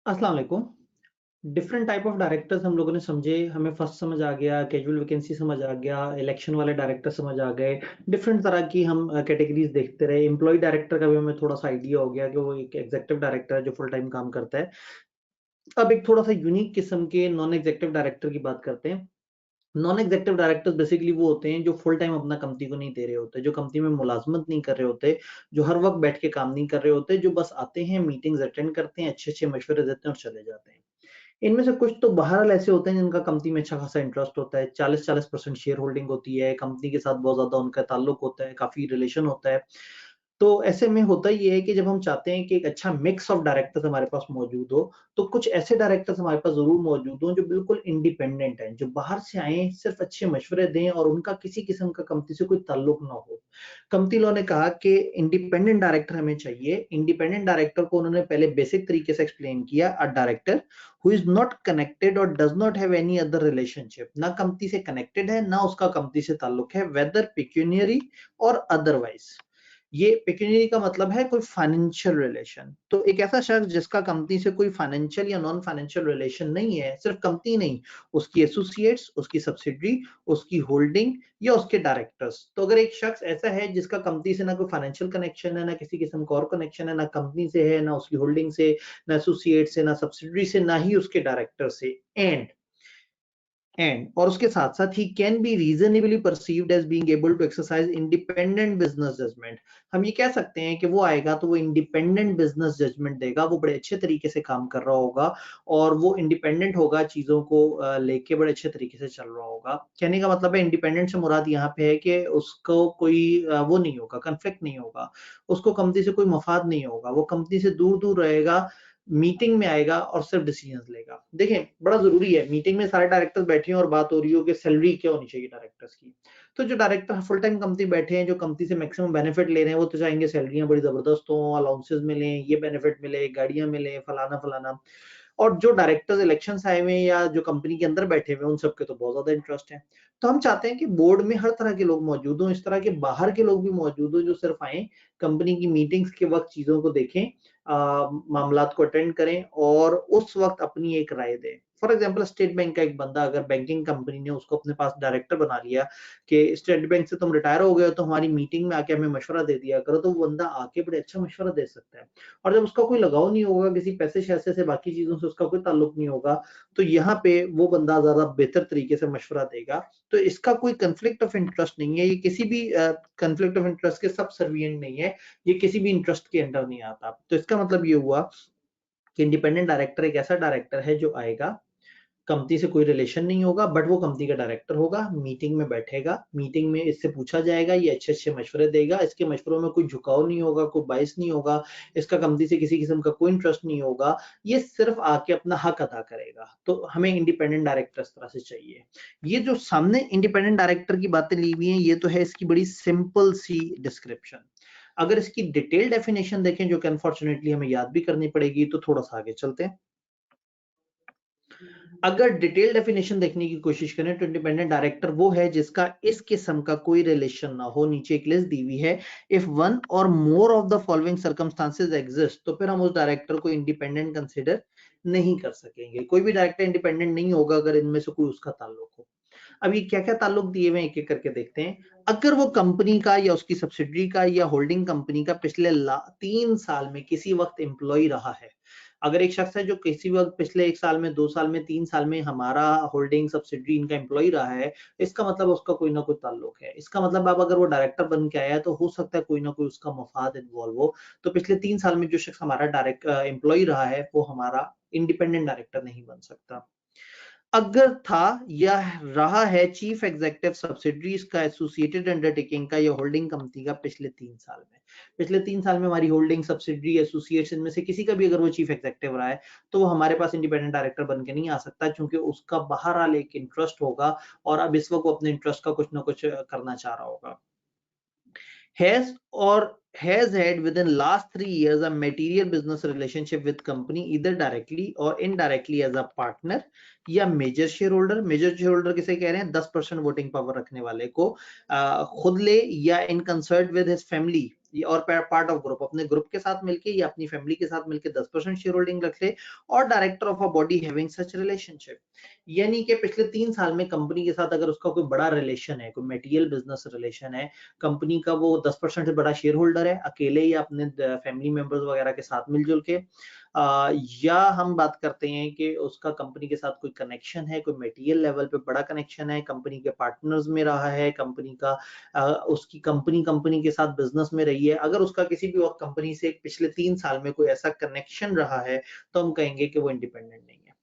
अस्सलाम वालेकुम। Different type of directors हम लोगों ने समझे, हमें फर्स्ट समझ आ गया, कैजुअल वैकेंसी समझ आ गया, इलेक्शन वाले डायरेक्टर समझ आ गए। डिफरेंट तरह की हम कैटेगरीज देखते रहे। एम्प्लॉय डायरेक्टर का भी हमें थोड़ा सा आइडिया हो गया कि वो एक एग्जीक्यूटिव डायरेक्टर है जो फुल टाइम काम करता है। अब एक थोड़ा सा यूनिक किस्म के नॉन एग्जीक्यूटिव डायरेक्टर की बात करते हैं। नॉन एग्जीक्यूटिव डायरेक्टर्स बेसिकली वो होते हैं जो फुल टाइम अपना कंपनी को नहीं दे रहे होते, जो कंपनी में मुलाजमत नहीं कर रहे होते, जो हर वक्त बैठ के काम नहीं कर रहे होते, जो बस आते हैं, मीटिंग्स अटेंड करते हैं, अच्छे-अच्छे मशवरे देते हैं और चले जाते हैं। इनमें से कुछ तो बहरहाल ऐसे होते हैं जिनका कंपनी में अच्छा खासा इंटरेस्ट होता है, 40-40% शेयर होल्डिंग होती है, कंपनी के साथ बहुत ज़्यादा उनका ताल्लुक होता है, काफ़ी रिलेशन होता है। तो ऐसे में होता ये है कि जब हम चाहते हैं कि एक अच्छा मिक्स ऑफ डायरेक्टर्स हमारे पास मौजूद हो, तो कुछ ऐसे डायरेक्टर्स हमारे पास ज़रूर मौजूद हों जो बिल्कुल इंडिपेंडेंट हैं, जो बाहर से आएँ, सिर्फ़ अच्छे मशवरे दें और उनका किसी किस्म का कंपनी से कोई ताल्लुक ना हो। कंपनी लॉ ने कहा कि इंडिपेंडेंट डायरेक्टर हमें चाहिए। इंडिपेंडेंट डायरेक्टर को उन्होंने पहले बेसिक तरीके से एक्सप्लेन किया, a director who is not connected और does not have any other relationship. ना कंपनी से कनेक्टेड है, ना उसका कंपनी से ताल्लुक है, वेदर पेक्यूनियरी और अदरवाइज़। ये पेक्यूनियरी का मतलब है कोई फाइनेंशियल रिलेशन। तो एक ऐसा शख्स जिसका कंपनी से कोई फाइनेंशियल या नॉन फाइनेंशियल रिलेशन नहीं है, सिर्फ कंपनी नहीं, उसकी एसोसिएट्स, उसकी सब्सिडियरी, उसकी होल्डिंग या उसके डायरेक्टर्स। तो अगर एक शख्स ऐसा है जिसका कंपनी से ना कोई फाइनेंशियल कनेक्शन है, ना किसी किस्म का और कनेक्शन है, ना कंपनी से है, ना उसकी होल्डिंग से, ना एसोसिएट से, ना सब्सिडियरी से, ना ही उसके डायरेक्टर से, एंड और उसके साथ-साथ ही can be reasonably perceived as being able to exercise independent business judgment. हम ये कह सकते हैं कि वो आएगा तो वो इंडिपेंडेंट बिज़नेस जजमेंट देगा, वो बड़े अच्छे तरीके से काम कर रहा होगा और वो इंडिपेंडेंट होगा, चीज़ों को लेके बड़े अच्छे तरीके से चल रहा होगा। कहने का मतलब है इंडिपेंडेंट से मुराद यहाँ पे है कि उसको कोई वो नहीं होगा, कॉन्फ्लिक्ट नहीं होगा, उसको कंपनी से कोई मफ़ाद नहीं होगा, वो कंपनी से दूर-दूर रहेगा, मीटिंग में आएगा और सिर्फ डिसीजंस लेगा। देखें, बड़ा ज़रूरी है, मीटिंग में सारे डायरेक्टर्स बैठे हैं और बात हो रही हो कि सैलरी क्या होनी चाहिए डायरेक्टर्स की। तो जो डायरेक्टर फुल टाइम कंपनी बैठे हैं, जो कंपनी से मैक्सिमम बेनिफिट ले रहे हैं, वो तो चाहेंगे सैलरियाँ बड़ी ज़बरदस्त हों, अलाउंसेस मिलें, ये बेनिफिट मिले, गाड़ियाँ मिलें, फलाना-फलाना। और जो डायरेक्टर्स इलेक्शन से आए हुए हैं या जो कंपनी के अंदर बैठे हुए हैं, उन सबके तो बहुत ज़्यादा इंटरेस्ट है। तो हम चाहते हैं कि बोर्ड में हर तरह के लोग मौजूद हों, इस तरह के बाहर के लोग भी मौजूद हों, जो सिर्फ आएँ, कंपनी की मीटिंग्स के वक़्त चीज़ों को देखें, मामलात को अटेंड करें और उस वक़्त अपनी एक राय दें। फॉर एग्ज़ाम्पल स्टेट बैंक का एक बंदा अगर बैंकिंग कंपनी ने उसको अपने पास डायरेक्टर बना लिया कि स्टेट बैंक से तुम रिटायर हो गए हो, तो हमारी मीटिंग में आके हमें मशवरा दे दिया करो, तो वो बंदा आके बड़े अच्छा मशवरा दे सकता है। और जब उसका कोई लगाव नहीं होगा, किसी पैसे-शैसे से, बाकी चीज़ों से उसका कोई ताल्लुक नहीं होगा, तो यहाँ पे वो बंदा ज़्यादा बेहतर तरीके से मशवरा देगा। तो इसका कोई कॉन्फ्लिक्ट ऑफ इंटरेस्ट नहीं है, ये किसी भी कॉन्फ्लिक्ट ऑफ इंटरेस्ट के सबसर्विएंट नहीं है, ये किसी भी इंटरेस्ट के अंडर नहीं आता। तो इसका मतलब ये हुआ कि इंडिपेंडेंट डायरेक्टर एक ऐसा डायरेक्टर है जो आएगा, कंपनी से कोई रिलेशन नहीं होगा, बट वो कंपनी का डायरेक्टर होगा, मीटिंग में बैठेगा, मीटिंग में इससे पूछा जाएगा, ये अच्छे-अच्छे मशवरे देगा, इसके मशवरों में कोई झुकाव नहीं होगा, कोई बायस नहीं होगा, इसका कंपनी से किसी किस्म का कोई इंटरेस्ट नहीं होगा, ये सिर्फ आके अपना हक अदा करेगा। तो हमें इंडिपेंडेंट डायरेक्टर इस तरह से चाहिए। ये जो सामने इंडिपेंडेंट डायरेक्टर की बातें ली हुई हैं, ये तो है इसकी बड़ी सिंपल सी डिस्क्रिप्शन। अगर इसकी डिटेल डेफिनिशन देखें, जो कि अनफॉर्चुनेटली हमें याद भी करनी पड़ेगी, तो थोड़ा-सा आगे चलते हैं। अगर डिटेल डेफिनेशन देखने की कोशिश करें तो इंडिपेंडेंट डायरेक्टर वो है जिसका इस किस्म का कोई रिलेशन ना हो। नीचे एक लिस्ट दी हुई है, इफ वन और more of the following circumstances exist, तो फिर हम उस डायरेक्टर को इंडिपेंडेंट कंसिडर नहीं कर सकेंगे। कोई भी डायरेक्टर इंडिपेंडेंट नहीं होगा अगर इनमें से कोई उसका ताल्लुक हो। अब ये क्या-क्या ताल्लुक दिए हुए हैं, एक-एक करके देखते हैं। अगर वो कंपनी का या उसकी सब्सिडियरी का या होल्डिंग कंपनी का पिछले 3 साल में किसी वक़्त एम्प्लॉयी रहा है। अगर एक शख्स है जो किसी वक़्त पिछले 1 साल में, 2 साल में, 3 साल में हमारा होल्डिंग सब्सिडियरी इनका एम्प्लॉयी रहा है, इसका मतलब उसका कोई ना कोई ताल्लुक है। इसका मतलब अब अगर वो डायरेक्टर बन के आया है तो हो सकता है कोई ना कोई उसका मफाद इन्वॉल्व हो। तो पिछले 3 साल में जो शख्स हमारा एम्प्लॉयी रहा है, वो हमारा इंडिपेंडेंट डायरेक्टर नहीं बन सकता। अगर था या रहा है चीफ एग्जीक्यूटिव सब्सिडरीज का, एसोसिएटेड अंडरटेकिंग का या होल्डिंग कंपनी का पिछले 3 साल में, पिछले 3 साल में हमारी होल्डिंग सब्सिडरी एसोसिएशन में से किसी का भी अगर वो चीफ एग्जीक्यूटिव रहा है तो वो हमारे पास इंडिपेंडेंट डायरेक्टर बन के नहीं आ सकता, क्योंकि उसका बहरहाल एक इंटरेस्ट होगा और अब इस वक्त वो अपने इंटरेस्ट का कुछ ना कुछ करना चाह रहा होगा। has had within last 3 years a material business relationship with company either directly or indirectly as a partner या major shareholder. Major shareholder किसे कह रहे हैं? 10% वोटिंग पावर रखने वाले को खुद ले या इन कंसर्ट विद हिज फैमिली और पार्ट ऑफ ग्रुप, अपने ग्रुप के साथ मिलके या अपनी फैमिली के साथ मिलके 10% शेयर होल्डिंग रख ले, और director of a body having such relationship. यानी कि पिछले 3 साल में कंपनी के साथ अगर उसका कोई बड़ा रिलेशन है, कोई मेटीरियल बिजनेस रिलेशन है, कंपनी का वो 10% से बड़ा शेयर होल्डर है, अकेले या अपने फैमिली मेंबर्स वगैरह के साथ मिलजुल के, या हम बात करते हैं कि उसका कंपनी के साथ कोई कनेक्शन है, कोई मेटीरियल लेवल पे बड़ा कनेक्शन है, कंपनी के पार्टनर्स में रहा है, कंपनी का उसकी कंपनी के साथ बिजनेस में रही है, अगर उसका किसी भी वक्त कंपनी से पिछले 3 साल में कोई ऐसा कनेक्शन रहा है तो हम कहेंगे कि वो इंडिपेंडेंट नहीं है।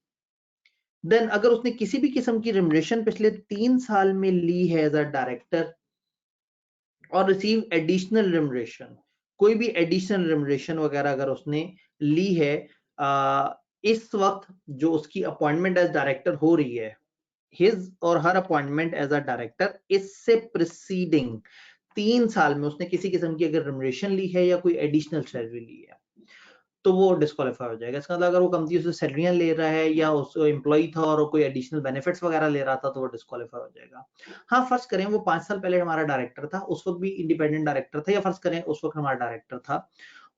देन अगर उसने किसी भी किस्म की रेम्युनरेशन पिछले 3 साल में ली है एज अ डायरेक्टर और रिसीव एडिशनल रेम्युनरेशन, कोई भी एडिशनल रेम्युनरेशन वगैरह अगर उसने ली है इस वक्त जो उसकी अपॉइंटमेंट एज डायरेक्टर हो रही है, हिज और हर अपॉइंटमेंट एज अ डायरेक्टर, इससे प्रिसीडिंग 3 साल में उसने किसी किस्म की अगर रेम्युनरेशन ली है या कोई एडिशनल सैलरी ली है तो वो डिस्क्वालीफाई हो जाएगा। इसका मतलब अगर वो कंपनी उससे सैलरियां ले रहा है या उस एम्प्लॉय था और कोई एडिशनल बेनिफिट्स वगैरह ले रहा था तो वो डिस्क्वालीफाई हो जाएगा। हाँ, फर्ज करें वो 5 साल पहले हमारा डायरेक्टर था, उस वक्त भी इंडिपेंडेंट डायरेक्टर था, या फर्ज करें उस वक्त हमारा डायरेक्टर था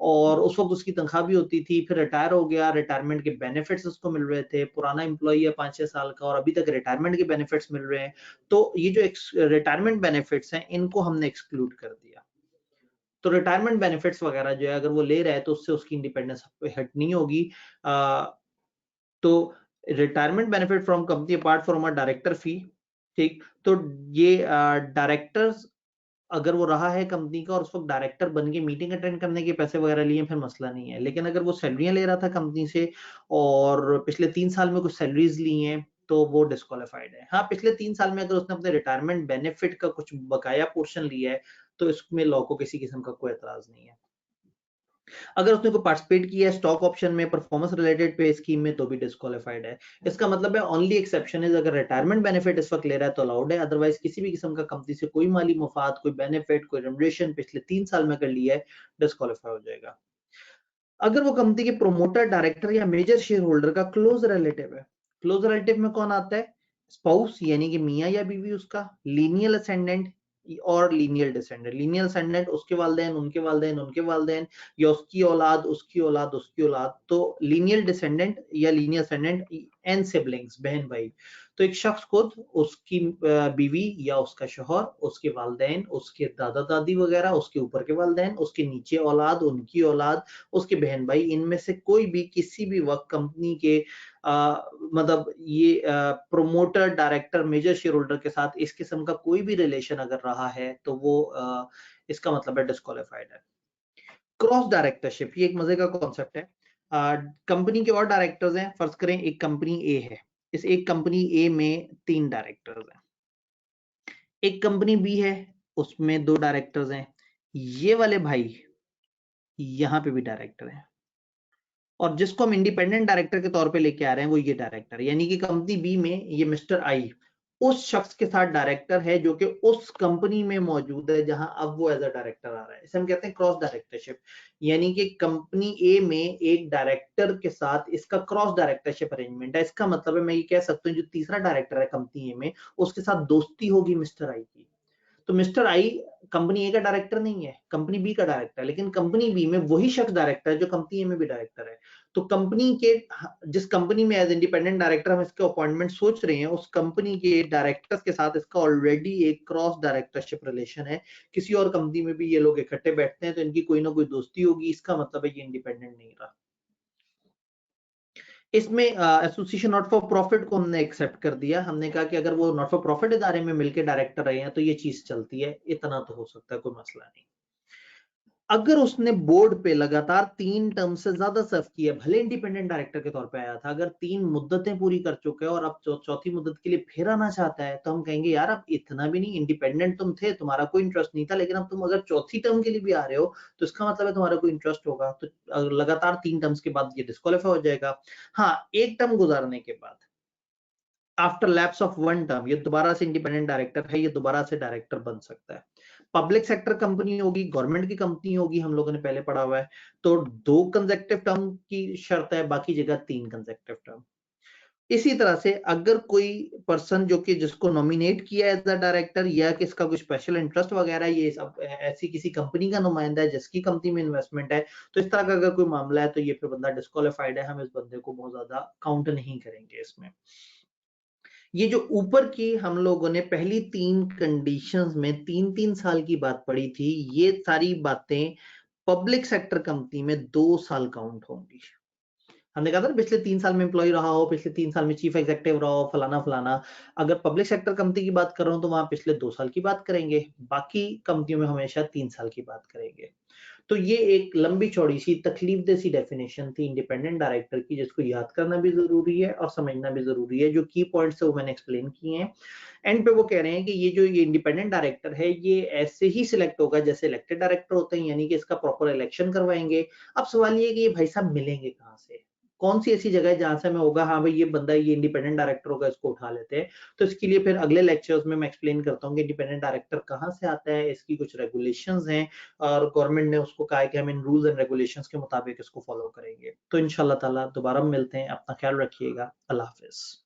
और उस वक्त उसकी तनख्वाह भी होती थी, फिर रिटायर हो गया, रिटायरमेंट के बेनिफिट्स उसको मिल रहे थे, पुराना एम्प्लॉय है 5-6 साल का और अभी तक रिटायरमेंट के बेनिफिट्स मिल रहे हैं, तो ये जो रिटायरमेंट बेनिफिट्स हैं इनको हमने एक्सक्लूड कर दिया। तो रिटायरमेंट बेनिफिट्स वगैरह जो है अगर वो ले रहा है तो उससे उसकी इंडिपेंडेंस हट नहीं होगी। तो retirement benefit from company apart from a director fee, ठीक, तो ये डायरेक्टर्स अगर वो रहा है कंपनी का और उस वक्त डायरेक्टर बन के मीटिंग अटेंड करने के पैसे वगैरह लिए फिर मसला नहीं है, लेकिन अगर वो सैलरियां ले रहा था कंपनी से और पिछले 3 साल में कुछ सैलरीज ली हैं तो वो डिस्क्वालीफाइड है। हाँ, पिछले 3 साल में अगर उसने अपने रिटायरमेंट बेनिफिट का कुछ बकाया पोर्शन लिया है तो इसमें लॉ को किसी किस्म का कोई एतराज नहीं है। अगर उसने कोई पार्टिसिपेट किया है स्टॉक ऑप्शन में, परफॉर्मेंस रिलेटेड पे स्कीम में तो भी डिस्क्वालीफाइड है। इसका मतलब है ओनली एक्सेप्शन इज अगर रिटायरमेंट बेनिफिट इस वक्त ले रहा है तो अलाउड है, अदरवाइज किसी भी किस्म का कंपनी से कोई माली मुफाद, कोई बेनिफिट, कोई रेम्युनरेशन पिछले 3 साल में कर लिया है, डिस्क्वालीफाई हो जाएगा। अगर वो कंपनी के प्रोमोटर, डायरेक्टर या मेजर शेयर होल्डर का क्लोज रिलेटिव है, क्लोज रिलेटिव में कौन आता है? स्पाउस यानी कि मियाँ या बीवी उसका, लीनियल असेंडेंट और लीनियल डिसेंडेंट। लीनियल असेंडेंट उसके वालदेन, उनके वालदेन, उनके वालदेन, या उसकी औलाद, उसकी औलाद, उसकी औलाद। तो लीनियल डिसेंडेंट या लीनियल असेंडेंट एंड सिबलिंग्स, बहन भाई। तो एक शख्स खुद, उसकी बीवी या उसका शौहर, उसके वालदेन, उसके दादा दादी वगैरह, उसके ऊपर के वालदेन, उसके नीचे औलाद, उनकी औलाद, उसके बहन भाई, इनमें से कोई भी किसी भी वक्त कंपनी के मतलब ये promoter, director, major shareholder के साथ इस किस्म का कोई भी रिलेशन अगर रहा है तो वो इसका मतलब है डिस्क्वालीफाइड है। क्रॉस डायरेक्टरशिप, ये एक मजे का कॉन्सेप्ट है। कंपनी के और डायरेक्टर्स हैं, फर्ज करें एक कंपनी ए है, इस एक कंपनी ए में 3 डायरेक्टर्स हैं, एक कंपनी बी है उसमें 2 डायरेक्टर्स हैं, ये वाले भाई यहाँ पे भी डायरेक्टर है और जिसको हम इंडिपेंडेंट डायरेक्टर के तौर पे लेके आ रहे हैं वो ये डायरेक्टर, यानी कि कंपनी बी में ये मिस्टर आई उस शख्स के साथ डायरेक्टर है जो कि उस कंपनी में मौजूद है जहां अब वो एज अ डायरेक्टर आ रहा है। इसे हम कहते हैं क्रॉस डायरेक्टरशिप, यानी कि कंपनी ए में एक डायरेक्टर के साथ इसका क्रॉस डायरेक्टरशिप अरेंजमेंट है। इसका मतलब है मैं ये कह सकता हूँ जो तीसरा डायरेक्टर है कंपनी ए में उसके साथ दोस्ती होगी मिस्टर आई की। तो मिस्टर आई कंपनी ए का डायरेक्टर नहीं है, कंपनी बी का डायरेक्टर है, लेकिन कंपनी बी में वही शख्स डायरेक्टर है जो कंपनी ए में भी डायरेक्टर है। तो कंपनी के जिस कंपनी में एज इंडिपेंडेंट डायरेक्टर हम इसके अपॉइंटमेंट सोच रहे हैं उस कंपनी के डायरेक्टर्स के साथ इसका ऑलरेडी एक क्रॉस डायरेक्टरशिप रिलेशन है। किसी और कंपनी में भी ये लोग इकट्ठे बैठते हैं तो इनकी कोई ना कोई दोस्ती होगी, इसका मतलब है ये इंडिपेंडेंट नहीं रहा। इसमें एसोसिएशन नॉट फॉर प्रॉफिट को हमने एक्सेप्ट कर दिया, हमने कहा कि अगर वो नॉट फॉर प्रॉफिट इदारे में मिलकर डायरेक्टर रहे हैं तो ये चीज चलती है, इतना तो हो सकता है, कोई मसला नहीं। अगर उसने बोर्ड पे लगातार 3 टर्म से ज्यादा सर्व किया, भले इंडिपेंडेंट डायरेक्टर के तौर पे आया था, अगर 3 मुद्दतें पूरी कर चुके हैं और अब चौथी मुद्दत के लिए फिर आना चाहता है, तो हम कहेंगे यार अब इतना भी नहीं, इंडिपेंडेंट तुम थे, तुम्हारा कोई इंटरेस्ट नहीं था, लेकिन अब तुम अगर चौथी टर्म के लिए भी आ रहे हो तो इसका मतलब है तुम्हारा कोई इंटरेस्ट होगा। तो लगातार 3 टर्म्स के बाद ये डिस्क्वालीफाई हो जाएगा। हाँ, एक टर्म गुजारने के बाद, आफ्टर लैप्स ऑफ 1 टर्म, ये दोबारा से इंडिपेंडेंट डायरेक्टर है, ये दोबारा से डायरेक्टर बन सकता है। पब्लिक सेक्टर कंपनी होगी, गवर्नमेंट की कंपनी होगी, हम लोगों ने पहले पढ़ा हुआ है, तो 2 कंसेक्टिव टर्म की शर्त है, बाकी जगह 3 कंसेक्टिव टर्म। इसी तरह से अगर कोई पर्सन जो कि जिसको नॉमिनेट किया एज अ डायरेक्टर या किसका कोई स्पेशल इंटरेस्ट वगैरह, ये सब ऐसी किसी कंपनी का नुमाइंदा है जिसकी कंपनी में इन्वेस्टमेंट है, तो इस तरह का अगर कोई मामला है तो ये फिर बंदा डिस्क्वालिफाइड है, हम इस बंदे को बहुत ज्यादा काउंट नहीं करेंगे इसमें। ये जो ऊपर की हम लोगों ने पहली 3 कंडीशंस में 3-3 साल की बात पढ़ी थी, ये सारी बातें पब्लिक सेक्टर कंपनी में 2 साल काउंट होंगी। हमने कहा था ना, पिछले 3 साल में एम्प्लॉय रहा हो, पिछले 3 साल में चीफ एग्जीक्यूटिव रहा हो, फलाना फलाना। अगर पब्लिक सेक्टर कंपनी की बात कर रहा हूं तो वहां पिछले 2 साल की बात करेंगे, बाकी कंपनियों में हमेशा 3 साल की बात करेंगे। तो ये एक लंबी चौड़ी सी तकलीफ दे सी डेफिनेशन थी इंडिपेंडेंट डायरेक्टर की, जिसको याद करना भी जरूरी है और समझना भी जरूरी है। जो की पॉइंट्स है वो मैंने एक्सप्लेन किए हैं। एंड पे वो कह रहे हैं कि ये इंडिपेंडेंट डायरेक्टर है, ये ऐसे ही सिलेक्ट होगा जैसे इलेक्टेड डायरेक्टर होते हैं, यानी कि इसका प्रॉपर इलेक्शन करवाएंगे। अब सवाल ये है कि ये भाई साहब मिलेंगे कहाँ से, कौन सी ऐसी जगह है जहां से हमें होगा हाँ भाई ये बंदा ये इंडिपेंडेंट डायरेक्टर होगा, इसको उठा लेते हैं। तो इसके लिए फिर अगले लेक्चर्स में मैं एक्सप्लेन करता हूँ कि इंडिपेंडेंट डायरेक्टर कहाँ से आता है, इसकी कुछ रेगुलेशंस हैं और गवर्नमेंट ने उसको कहा है कि हम इन रूल्स एंड रेगुलेशंस के मुताबिक इसको फॉलो करेंगे। तो इंशाल्लाह ताला दोबारा मिलते हैं, अपना ख्याल रखिएगा, अल्लाह हाफिज।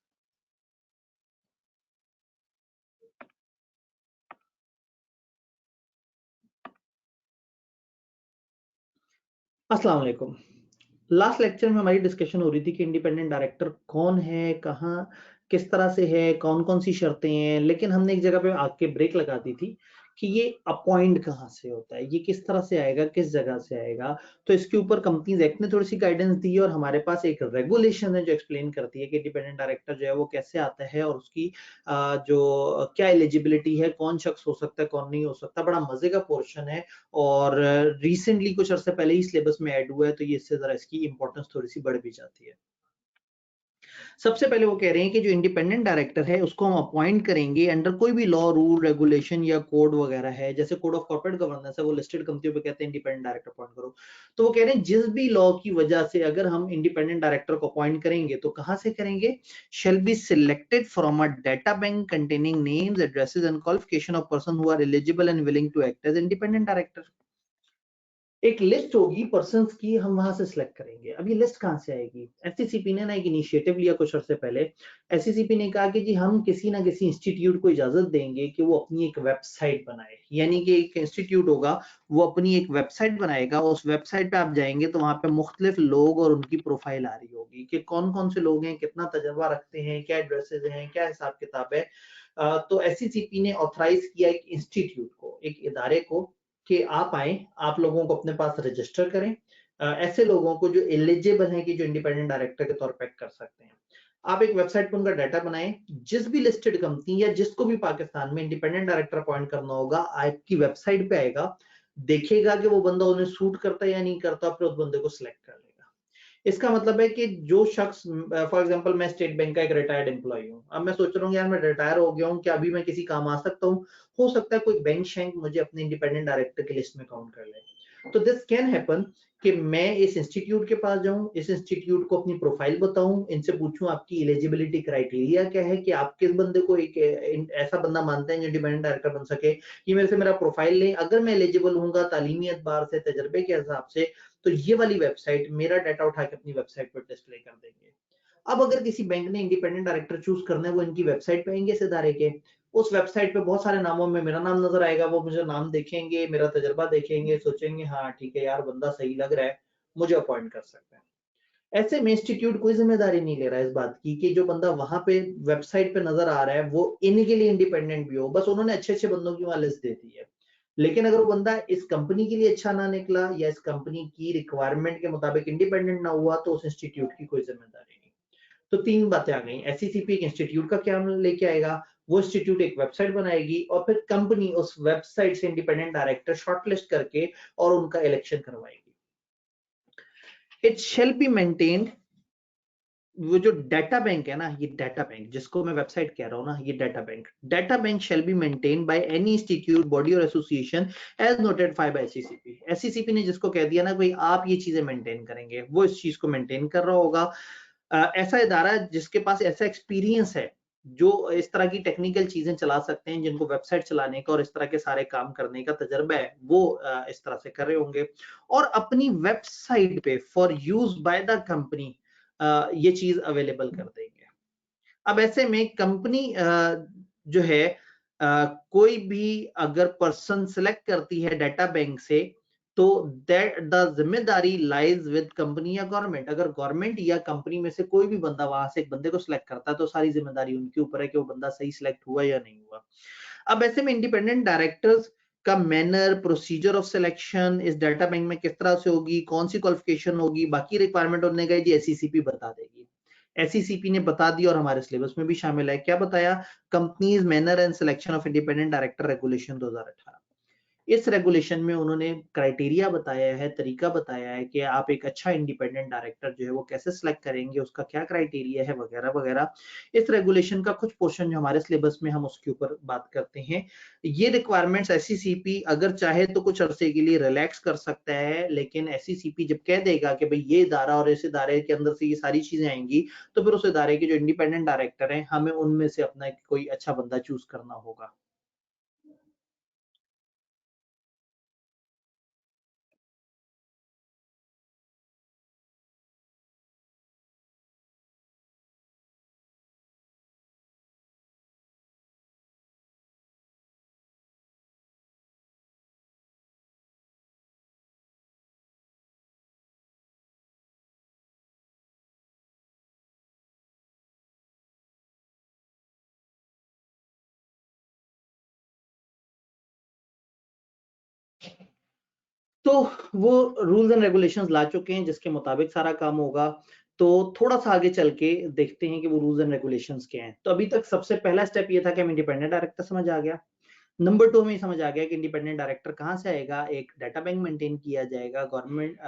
अस्सलाम वालेकुम। लास्ट लेक्चर में हमारी डिस्कशन हो रही थी कि इंडिपेंडेंट डायरेक्टर कौन है, कहाँ किस तरह से है, कौन कौन सी शर्तें हैं, लेकिन हमने एक जगह पे आके ब्रेक लगा दी थी कि ये अपॉइंट कहाँ से होता है, ये किस तरह से आएगा, किस जगह से आएगा। तो इसके ऊपर कंपनीज एक्ट ने थोड़ी सी गाइडेंस दी है और हमारे पास एक रेगुलेशन है जो एक्सप्लेन करती है कि इंडिपेंडेंट डायरेक्टर जो है वो कैसे आता है और उसकी जो क्या एलिजिबिलिटी है, कौन शख्स हो सकता है, कौन नहीं हो सकता। बड़ा मजे का पोर्शन है और रिसेंटली कुछ अर्से पहले ही सिलेबस में ऐड हुआ है, तो ये इससे जरा इसकी इंपॉर्टेंस थोड़ी सी बढ़ भी जाती है। सबसे पहले वो कह रहे हैं कि जो इंडिपेंडेंट डायरेक्टर है उसको हम अपॉइंट करेंगे अंडर कोई भी लॉ, रूल, रेगुलेशन या कोड वगैरह है, जैसे कोड ऑफ कॉर्पोरेट गवर्नेंस है, वो लिस्टेड कंपनियों पे कहते हैं इंडिपेंडेंट डायरेक्टर अपॉइंट करो। तो वो कह रहे हैं जिस भी लॉ की वजह से अगर हम इंडिपेंडेंट डायरेक्टर को अपॉइंट करेंगे तो कहां से करेंगे, shall be selected from a data bank containing names, addresses and qualification of person who are eligible and willing to act as independent director. एक लिस्ट होगी पर्संस की, हम वहां से सिलेक्ट करेंगे। अब ये लिस्ट कहां से आएगी, एससीसीपी ने ना एक इनिशिएटिव लिया कुछ अर्से पहले। एससीसीपी ने कहा कि जी हम किसी ना किसी इंस्टीट्यूट को इजाजत देंगे कि वो अपनी एक वेबसाइट बनाए, यानी कि एक इंस्टीट्यूट होगा वो अपनी एक वेबसाइट बनाएगा, उस वेबसाइट पे आप जाएंगे तो वहां पे मुख्तलिफ लोग और उनकी प्रोफाइल आ रही होगी कि कौन कौन से लोग हैं, कितना तजर्बा रखते हैं, क्या एड्रेसेस हैं, क्या हिसाब किताब है। तो एससीसीपी ने ऑथराइज किया एक इंस्टीट्यूट को, एक इदारे को, कि आप आए, आप लोगों को अपने पास रजिस्टर करें, ऐसे लोगों को जो एलिजिबल हैं कि जो इंडिपेंडेंट डायरेक्टर के तौर पर कर सकते हैं। आप एक वेबसाइट पर उनका डाटा बनाएं, जिस भी लिस्टेड कंपनी या जिसको भी पाकिस्तान में इंडिपेंडेंट डायरेक्टर अपॉइंट करना होगा, आपकी वेबसाइट पे आएगा, देखेगा कि वो बंदा उन्हें सूट करता है या नहीं करता, फिर उस बंदे को सिलेक्ट कर लेगा। इसका मतलब है कि जो शख्स, फॉर एग्जांपल मैं स्टेट बैंक का एक रिटायर्ड एम्प्लॉय हूँ, अब मैं सोच रहा हूँ यार मैं रिटायर हो गया हूँ, क्या अभी मैं किसी काम आ सकता हूँ, हो सकता है कोई बैंक शैंक मुझे अपने इंडिपेंडेंट डायरेक्टर की लिस्ट में काउंट कर ले। तो दिस कैन हैपन कि मैं इस इंस्टीट्यूट के पास जाऊं, इस इंस्टीट्यूट को अपनी प्रोफाइल बताऊं, इनसे पूछूं आपकी एलिजिबिलिटी क्राइटेरिया क्या है, कि आप किस बंदे को एक ऐसा बंदा मानते हैं जो इंडिपेंडेंट डायरेक्टर बन सके। ये मेरे से मेरा प्रोफाइल लें, अगर मैं एलिजिबल हूँ तालीमी एतबार से, तजर्बे के हिसाब से, तो ये वाली वेबसाइट मेरा डाटा उठा के अपनी वेबसाइट पर डिस्प्ले कर देंगे। अब अगर किसी बैंक ने इंडिपेंडेंट डायरेक्टर चूज करना है, वो इनकी वेबसाइट पे आएंगे इस इदारे के, उस वेबसाइट पे बहुत सारे नामों में मेरा नाम नजर आएगा, वो मुझे नाम देखेंगे, मेरा तजर्बा देखेंगे, सोचेंगे हाँ ठीक है यार बंदा सही लग रहा है, मुझे अपॉइंट कर सकते हैं। ऐसे में इंस्टीट्यूट कोई जिम्मेदारी नहीं ले रहा है इस बात की कि जो बंदा वहां पे वेबसाइट पे नजर आ रहा है वो इनके लिए इंडिपेंडेंट भी हो, बस उन्होंने अच्छे अच्छे बंदों की वहां लिस्ट दे दी है। लेकिन अगर वो बंदा इस कंपनी के लिए अच्छा ना निकला या इस कंपनी की रिक्वायरमेंट के मुताबिक इंडिपेंडेंट ना हुआ, तो उस इंस्टीट्यूट की कोई जिम्मेदारी नहीं। तो 3 बातें आ गई। एससीसीपी एक इंस्टीट्यूट का क्या लेके आएगा, वो इंस्टीट्यूट एक वेबसाइट बनाएगी और फिर कंपनी उस वेबसाइट से इंडिपेंडेंट डायरेक्टर शॉर्टलिस्ट करके और उनका इलेक्शन करवाएगी। इट शैल बी मेंटेन्ड, वो जो डाटा बैंक है ना, ये डाटा बैंक जिसको मैं वेबसाइट कह रहा हूँ ना, ये data bank shall be maintain by any institute, body और association as notified by SCCP. SCCP ने जिसको कह दिया ना भाई आप ये चीजें मेंटेन करेंगे, वो इस चीज को मेंटेन कर रहा होगा। ऐसा इदारा जिसके पास ऐसा एक्सपीरियंस है, जो इस तरह की टेक्निकल चीजें चला सकते हैं, जिनको वेबसाइट चलाने का और इस तरह के सारे काम करने का तजर्बा है, वो इस तरह से कर रहे होंगे और अपनी वेबसाइट पे for use by the company ये चीज अवेलेबल कर देंगे। अब ऐसे में कंपनी जो है कोई भी अगर पर्सन सिलेक्ट करती है डाटा बैंक से, तो दैट द जिम्मेदारी लाइज विद कंपनी या गवर्नमेंट। अगर गवर्नमेंट या कंपनी में से कोई भी बंदा वहां से एक बंदे को सिलेक्ट करता है, तो सारी जिम्मेदारी उनके ऊपर है कि वो बंदा सही सिलेक्ट हुआ या नहीं हुआ। अब ऐसे में इंडिपेंडेंट डायरेक्टर्स का मैनर, प्रोसीजर ऑफ सिलेक्शन इस डाटा बैंक में किस तरह से होगी, कौन सी क्वालिफिकेशन होगी, बाकी रिक्वायरमेंट होने का एससीसीपी बता देगी। एससीसीपी ने बता दिया और हमारे सिलेबस में भी शामिल है। क्या बताया? Companies manner and selection of independent director regulation 2018। इस रेगुलेशन में उन्होंने क्राइटेरिया बताया है, तरीका बताया है कि आप एक अच्छा इंडिपेंडेंट डायरेक्टर जो है वो कैसे सिलेक्ट करेंगे, उसका क्या क्राइटेरिया है वगैरह वगैरह। इस रेगुलेशन का कुछ पोर्शन जो हमारे सिलेबस में हम उसके ऊपर बात करते हैं। ये रिक्वायरमेंट्स एससीसीपी अगर चाहे तो कुछ अरसे के लिए रिलैक्स कर सकता है, लेकिन एससीसीपी जब कह देगा कि भाई ये इदारा और इस इदारे के अंदर से ये सारी चीजें आएंगी, तो फिर उस इदारे के जो इंडिपेंडेंट डायरेक्टर हैं, हमें उनमें से अपना कोई अच्छा बंदा चूज करना होगा। तो वो रूल्स एंड रेगुलेशंस ला चुके हैं जिसके मुताबिक सारा काम होगा। तो थोड़ा सा आगे चल के देखते हैं कि वो रूल्स एंड रेगुलेशंस क्या हैं। तो अभी तक सबसे पहला स्टेप ये था कि हम इंडिपेंडेंट डायरेक्टर समझ आ गया। नंबर 2 में समझ आ गया कि इंडिपेंडेंट डायरेक्टर कहाँ से आएगा, एक डाटा बैंक मेंटेन किया जाएगा। गवर्नमेंट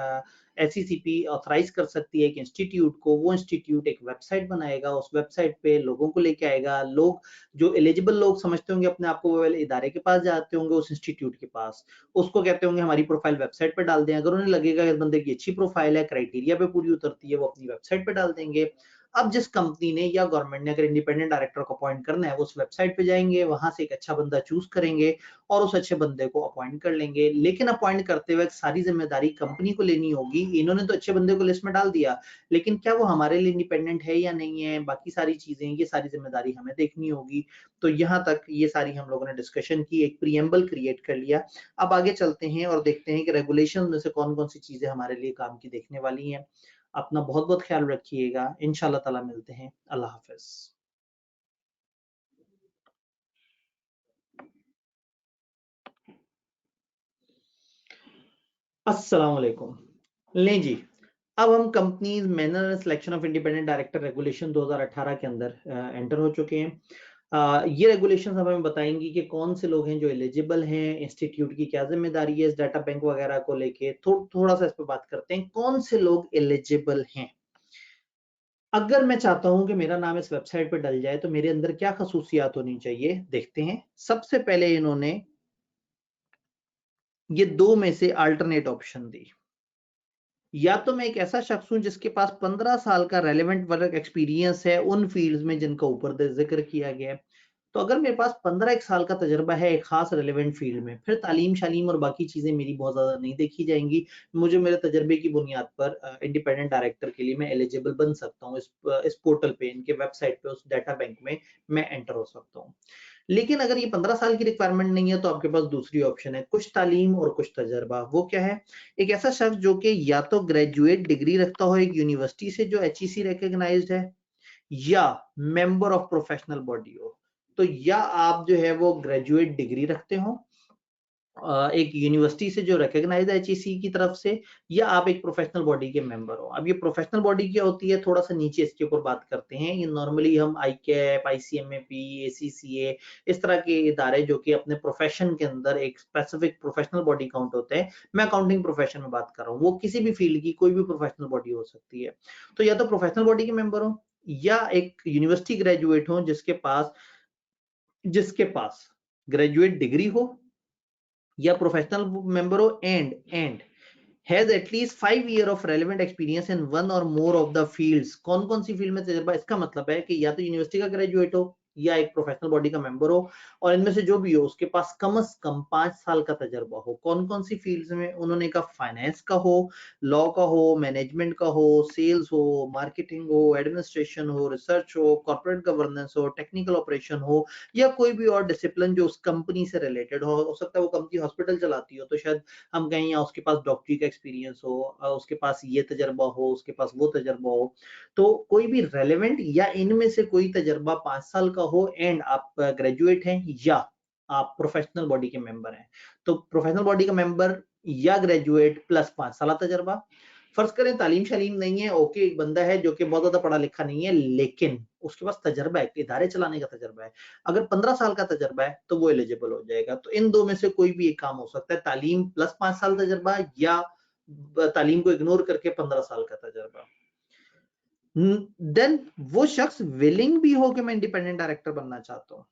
एससीसीपी ऑथराइज कर सकती है एक इंस्टीट्यूट को, वो इंस्टीट्यूट एक वेबसाइट बनाएगा, उस वेबसाइट पे लोगों को लेके आएगा। लोग जो एलिजिबल लोग समझते होंगे अपने आप को, वो वाले इदारे के पास जाते होंगे, उस इंस्टीट्यूट के पास, उसको कहते होंगे हमारी प्रोफाइल वेबसाइट पे डाल दें। अगर उन्हें लगेगा इस बंदे की अच्छी प्रोफाइल है, क्राइटेरिया पे पूरी उतरती है, वो अपनी वेबसाइट पे डाल देंगे। अब जिस कंपनी ने या गवर्नमेंट ने अगर इंडिपेंडेंट डायरेक्टर को अपॉइंट करना है, वो उस वेबसाइट पे जाएंगे, वहां से एक अच्छा बंदा चूज करेंगे और उस अच्छे बंदे को अपॉइंट कर लेंगे। लेकिन अपॉइंट करते वक्त सारी जिम्मेदारी कंपनी को लेनी होगी। इन्होंने तो अच्छे बंदे को लिस्ट में डाल दिया, लेकिन क्या वो हमारे लिए इंडिपेंडेंट है या नहीं है, बाकी सारी चीजें, ये सारी जिम्मेदारी हमें देखनी होगी। तो यहाँ तक ये सारी हम लोगों ने डिस्कशन की, एक प्रीएम्बल क्रिएट कर लिया। अब आगे चलते हैं और देखते हैं कि रेगुलेशन में से कौन कौन सी चीजें हमारे लिए काम की देखने वाली हैं। अपना बहुत बहुत ख्याल रखिएगा। इंशाल्लाह ताला मिलते हैं। अल्लाह हाफिज। अस्सलाम वालेकुम। लें जी, अब हम companies manner and selection of independent director regulation 2018 के अंदर एंटर हो चुके हैं। ये रेगुलेशन हमें बताएंगी कि कौन से लोग हैं जो एलिजिबल हैं, इंस्टीट्यूट की क्या जिम्मेदारी है इस डाटा बैंक वगैरह को लेके। थोड़ा सा इस पर बात करते हैं, कौन से लोग एलिजिबल हैं। अगर मैं चाहता हूं कि मेरा नाम इस वेबसाइट पर डल जाए, तो मेरे अंदर क्या खसूसियात होनी चाहिए, देखते हैं। सबसे पहले इन्होंने ये दो में से अल्टरनेट ऑप्शन दी। या तो मैं एक ऐसा शख्स हूं जिसके पास 15 साल का रेलेवेंट वर्क एक्सपीरियंस है उन फील्ड्स में जिनका ऊपर जिक्र किया गया है। तो अगर मेरे पास 15 एक साल का तजर्बा है एक खास रेलेवेंट फील्ड में, फिर तालीम शालीम और बाकी चीजें मेरी बहुत ज्यादा नहीं देखी जाएंगी। मुझे मेरे तजर्बे की बुनियाद पर इंडिपेंडेंट डायरेक्टर के लिए मैं एलिजिबल बन सकता हूँ। इस पोर्टल पे, इनके वेबसाइट पे, उस डाटा बैंक में मैं एंटर हो सकता हूँ। लेकिन अगर ये 15 साल की रिक्वायरमेंट नहीं है, तो आपके पास दूसरी ऑप्शन है, कुछ तालीम और कुछ तजर्बा। वो क्या है? एक ऐसा शख्स जो कि या तो ग्रेजुएट डिग्री रखता हो एक यूनिवर्सिटी से जो एचईसी रिकॉग्नाइज्ड है, या मेंबर ऑफ प्रोफेशनल बॉडी हो। तो या आप जो है वो ग्रेजुएट डिग्री रखते हो, एक यूनिवर्सिटी से जो रिकॉग्नाइज्ड है एचईसी की तरफ से, या आप एक प्रोफेशनल बॉडी के मेंबर हो। अब ये प्रोफेशनल बॉडी क्या होती है, थोड़ा सा नीचे इसके ऊपर बात करते हैं। ये नॉर्मली हम आईकैप, आईसीएमएपी, एसीसीए, इस तरह के इदारे जो कि अपने प्रोफेशन के अंदर एक स्पेसिफिक प्रोफेशनल बॉडी काउंट होते हैं। मैं अकाउंटिंग प्रोफेशन में बात कर रहा हूँ, वो किसी भी फील्ड की कोई भी प्रोफेशनल बॉडी हो सकती है। तो या तो प्रोफेशनल बॉडी के मेंबर हो, या एक यूनिवर्सिटी ग्रेजुएट हो जिसके पास ग्रेजुएट डिग्री हो, या प्रोफेशनल मेंबर हो, and has at least 5 years of relevant experience in one और मोर ऑफ द फील्ड्स। कौन कौन सी फील्ड में तजर्बा, इसका मतलब है कि या तो यूनिवर्सिटी का ग्रेजुएट हो, या एक प्रोफेशनल बॉडी का मेंबर हो, और इनमें से जो भी हो उसके पास कम से कम 5 साल का तजर्बा हो। कौन कौन सी फील्ड्स में, उन्होंने कहा फाइनेंस का हो, लॉ का हो, मैनेजमेंट का हो, सेल्स हो, मार्केटिंग हो, एडमिनिस्ट्रेशन हो, रिसर्च हो, कॉर्पोरेट गवर्नेंस हो, टेक्निकल ऑपरेशन हो, या कोई भी और डिसिप्लिन जो उस कंपनी से रिलेटेड हो सकता है वो कंपनी हॉस्पिटल चलाती हो तो शायद हम कहें, या उसके पास डॉक्टरी का एक्सपीरियंस हो, उसके पास ये तजर्बा हो, उसके पास वो तजर्बा हो। तो कोई भी रेलेवेंट या इनमें से कोई तजर्बा 5 साल का हो, एंड आप ग्रेजुएट हैं, या आप प्रोफेशनल बॉडी के मेंबर हैं। तो प्रोफेशनल बॉडी का मेंबर या ग्रेजुएट प्लस 5 साल तजर्बा। फर्ज करें तालीम शालीम नहीं है, ओके, एक बंदा है जो कि बहुत ज्यादा पढ़ा लिखा नहीं है, लेकिन उसके पास तजर्बा है, इदारे चलाने का तजर्बा है। अगर 15 साल का तजर्बा है तो वो एलिजिबल हो जाएगा। तो इन दो में से कोई भी एक काम हो सकता है, तालीम प्लस 5 साल तजर्बा, या तालीम को इग्नोर करके 15 साल का तजर्बा। देन वो शख्स विलिंग भी हो कि मैं इंडिपेंडेंट डायरेक्टर बनना चाहता हूँ,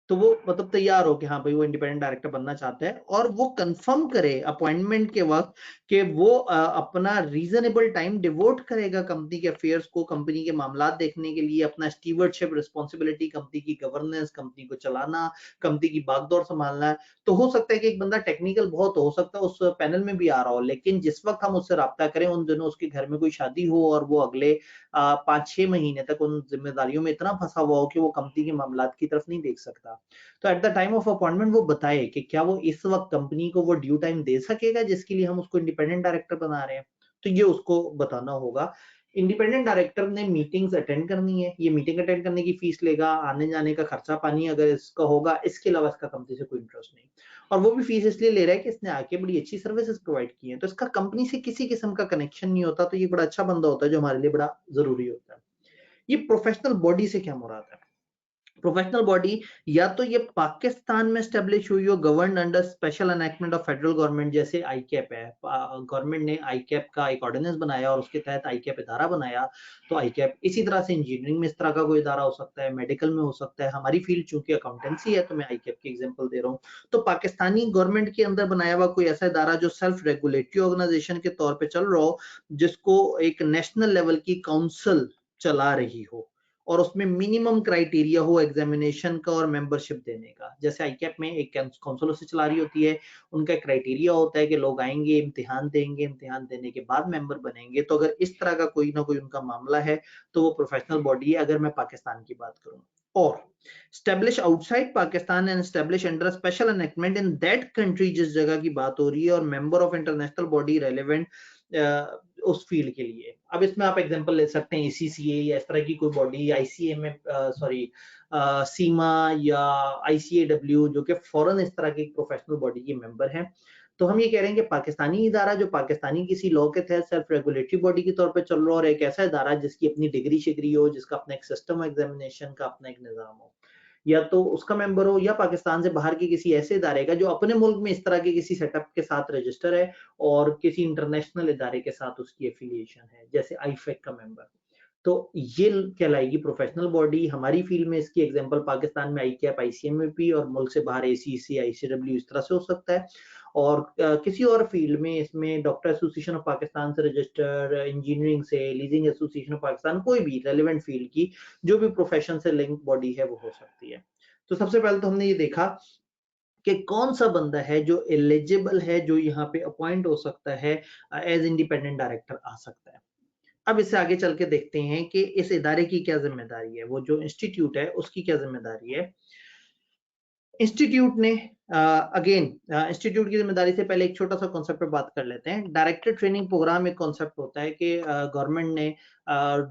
तो वो मतलब तैयार हो कि हाँ भाई वो इंडिपेंडेंट डायरेक्टर बनना चाहता है, और वो कंफर्म करे अपॉइंटमेंट के वक्त कि वो अपना रीजनेबल टाइम डिवोट करेगा कंपनी के अफेयर्स को, कंपनी के मामलात देखने के लिए, अपना स्टीवर्डशिप रिस्पॉन्सिबिलिटी, कंपनी की गवर्नेंस, कंपनी को चलाना, कंपनी की बागडोर संभालना है। तो हो सकता है कि एक बंदा टेक्निकल बहुत हो सकता है उस पैनल में भी आ रहा हो, लेकिन जिस वक्त हम उससे राब्ता करें उन दिनों उसके घर में कोई शादी हो, और वो अगले 5-6 महीने तक उन जिम्मेदारियों में इतना फंसा हुआ हो कि वो कंपनी के मामलात की तरफ नहीं देख सकता। तो at the time of appointment वो बताए कि क्या वो इस वक्त कंपनी को वो ड्यू टाइम दे सकेगा जिसके लिए हम उसको इंडिपेंडेंट डायरेक्टर बना रहे हैं। तो ये उसको बताना होगा। इंडिपेंडेंट डायरेक्टर ने मीटिंग्स अटेंड करनी है, ये मीटिंग अटेंड करने की फीस लेगा, आने जाने का खर्चा पानी अगर इसका होगा, इसके अलावा इसका कंपनी से कोई इंटरेस्ट नहीं। और वो भी फीस इसलिए ले रहा है कि इसने आके बड़ी अच्छी सर्विसेज प्रोवाइड की है, तो इसका कंपनी से किसी किस्म का कनेक्शन नहीं होता। तो ये बड़ा अच्छा बंदा होता है जो हमारे लिए बड़ा जरूरी होता है। ये प्रोफेशनल बॉडी से क्या मुराद है? प्रोफेशनल बॉडी या तो ये पाकिस्तान में स्टेब्लिश हुई हो, govern under special enactment of federal government, जैसे आईकैप है, गवर्नमेंट ने आईकैप का एक ऑर्डिनेंस बनाया और उसके तहत आईकैप इदारा बनाया। तो आईकैप इसी तरह से इंजीनियरिंग में इस तरह का कोई इदारा हो सकता है, मेडिकल में हो सकता है। हमारी फील्ड चूंकि अकाउंटेंसी है तो मैं आईकैप की एग्जांपल दे रहा हूँ। तो पाकिस्तानी गवर्नमेंट के अंदर बनाया हुआ कोई ऐसा इदारा जो सेल्फ रेगुलेटरी ऑर्गेनाइजेशन के तौर पर चल रहा हो, जिसको एक नेशनल लेवल की काउंसिल चला रही हो, और उसमें मिनिमम क्राइटेरिया हो एग्जामिनेशन का और मेंबरशिप देने का। जैसे आईकैप में एक काउंसिल से चला रही होती है, उनका क्राइटेरिया होता है कि लोग आएंगे, इम्तिहान देंगे, इम्तिहान देने के बाद मेंबर बनेंगे। तो अगर इस तरह का कोई ना कोई उनका मामला है तो वो प्रोफेशनल बॉडी है, अगर मैं पाकिस्तान की बात करूं। और establish outside Pakistan and establish under special enactment in that country, जिस जगह की बात हो रही है, और member of international body relevant उस फील्ड के लिए। अब इसमें आप एग्जांपल ले सकते हैं एसीसीए या इस तरह की कोई बॉडी, आईसीएम सॉरी सीमा या आईसीएडब्ल्यू, जो कि फॉरेन इस तरह की प्रोफेशनल बॉडी के मेंबर हैं। तो हम ये कह रहे हैं कि पाकिस्तानी इदारा जो पाकिस्तानी किसी लॉ के तहत सेल्फ रेगुलेटरी बॉडी के तौर पे चल रहा हो, और एक ऐसा इदारा जिसकी अपनी डिग्री शिग्री हो, जिसका अपना एक सिस्टम एग्जामिनेशन का अपना एक निजाम हो, या तो उसका मेंबर हो, या पाकिस्तान से बाहर के किसी ऐसे इदारे का जो अपने मुल्क में इस तरह के किसी सेटअप के साथ रजिस्टर है और किसी इंटरनेशनल इदारे के साथ उसकी एफिलिएशन है, जैसे आईफेक का मेंबर। तो ये कहलाएगी प्रोफेशनल बॉडी। हमारी फील्ड में इसकी एग्जांपल पाकिस्तान में आईकैप, आईसीएमपी, और मुल्क से बाहर एसीसी, आईसीडब्ल्यू, इस तरह से हो सकता है। और किसी और फील्ड में इसमें डॉक्टर एसोसिएशन ऑफ पाकिस्तान से रजिस्टर, इंजीनियरिंग से, लीजिंग एसोसिएशन ऑफ पाकिस्तान, कोई भी रेलेवेंट फील्ड की जो भी प्रोफेशन से लिंक बॉडी है वो हो सकती है। तो सबसे पहले तो हमने ये देखा कि कौन सा बंदा है जो एलिजिबल है, जो यहाँ पे अपॉइंट हो सकता है, एज इंडिपेंडेंट डायरेक्टर आ सकता है। अब इससे आगे चल के देखते हैं कि इस इदारे की क्या जिम्मेदारी है, वो जो इंस्टीट्यूट है उसकी क्या जिम्मेदारी है। इंस्टीट्यूट ने अगेन इंस्टीट्यूट की जिम्मेदारी से पहले एक छोटा सा कॉन्सेप्ट पे बात कर लेते हैं। डायरेक्टर ट्रेनिंग प्रोग्राम एक कॉन्सेप्ट होता है कि गवर्नमेंट ने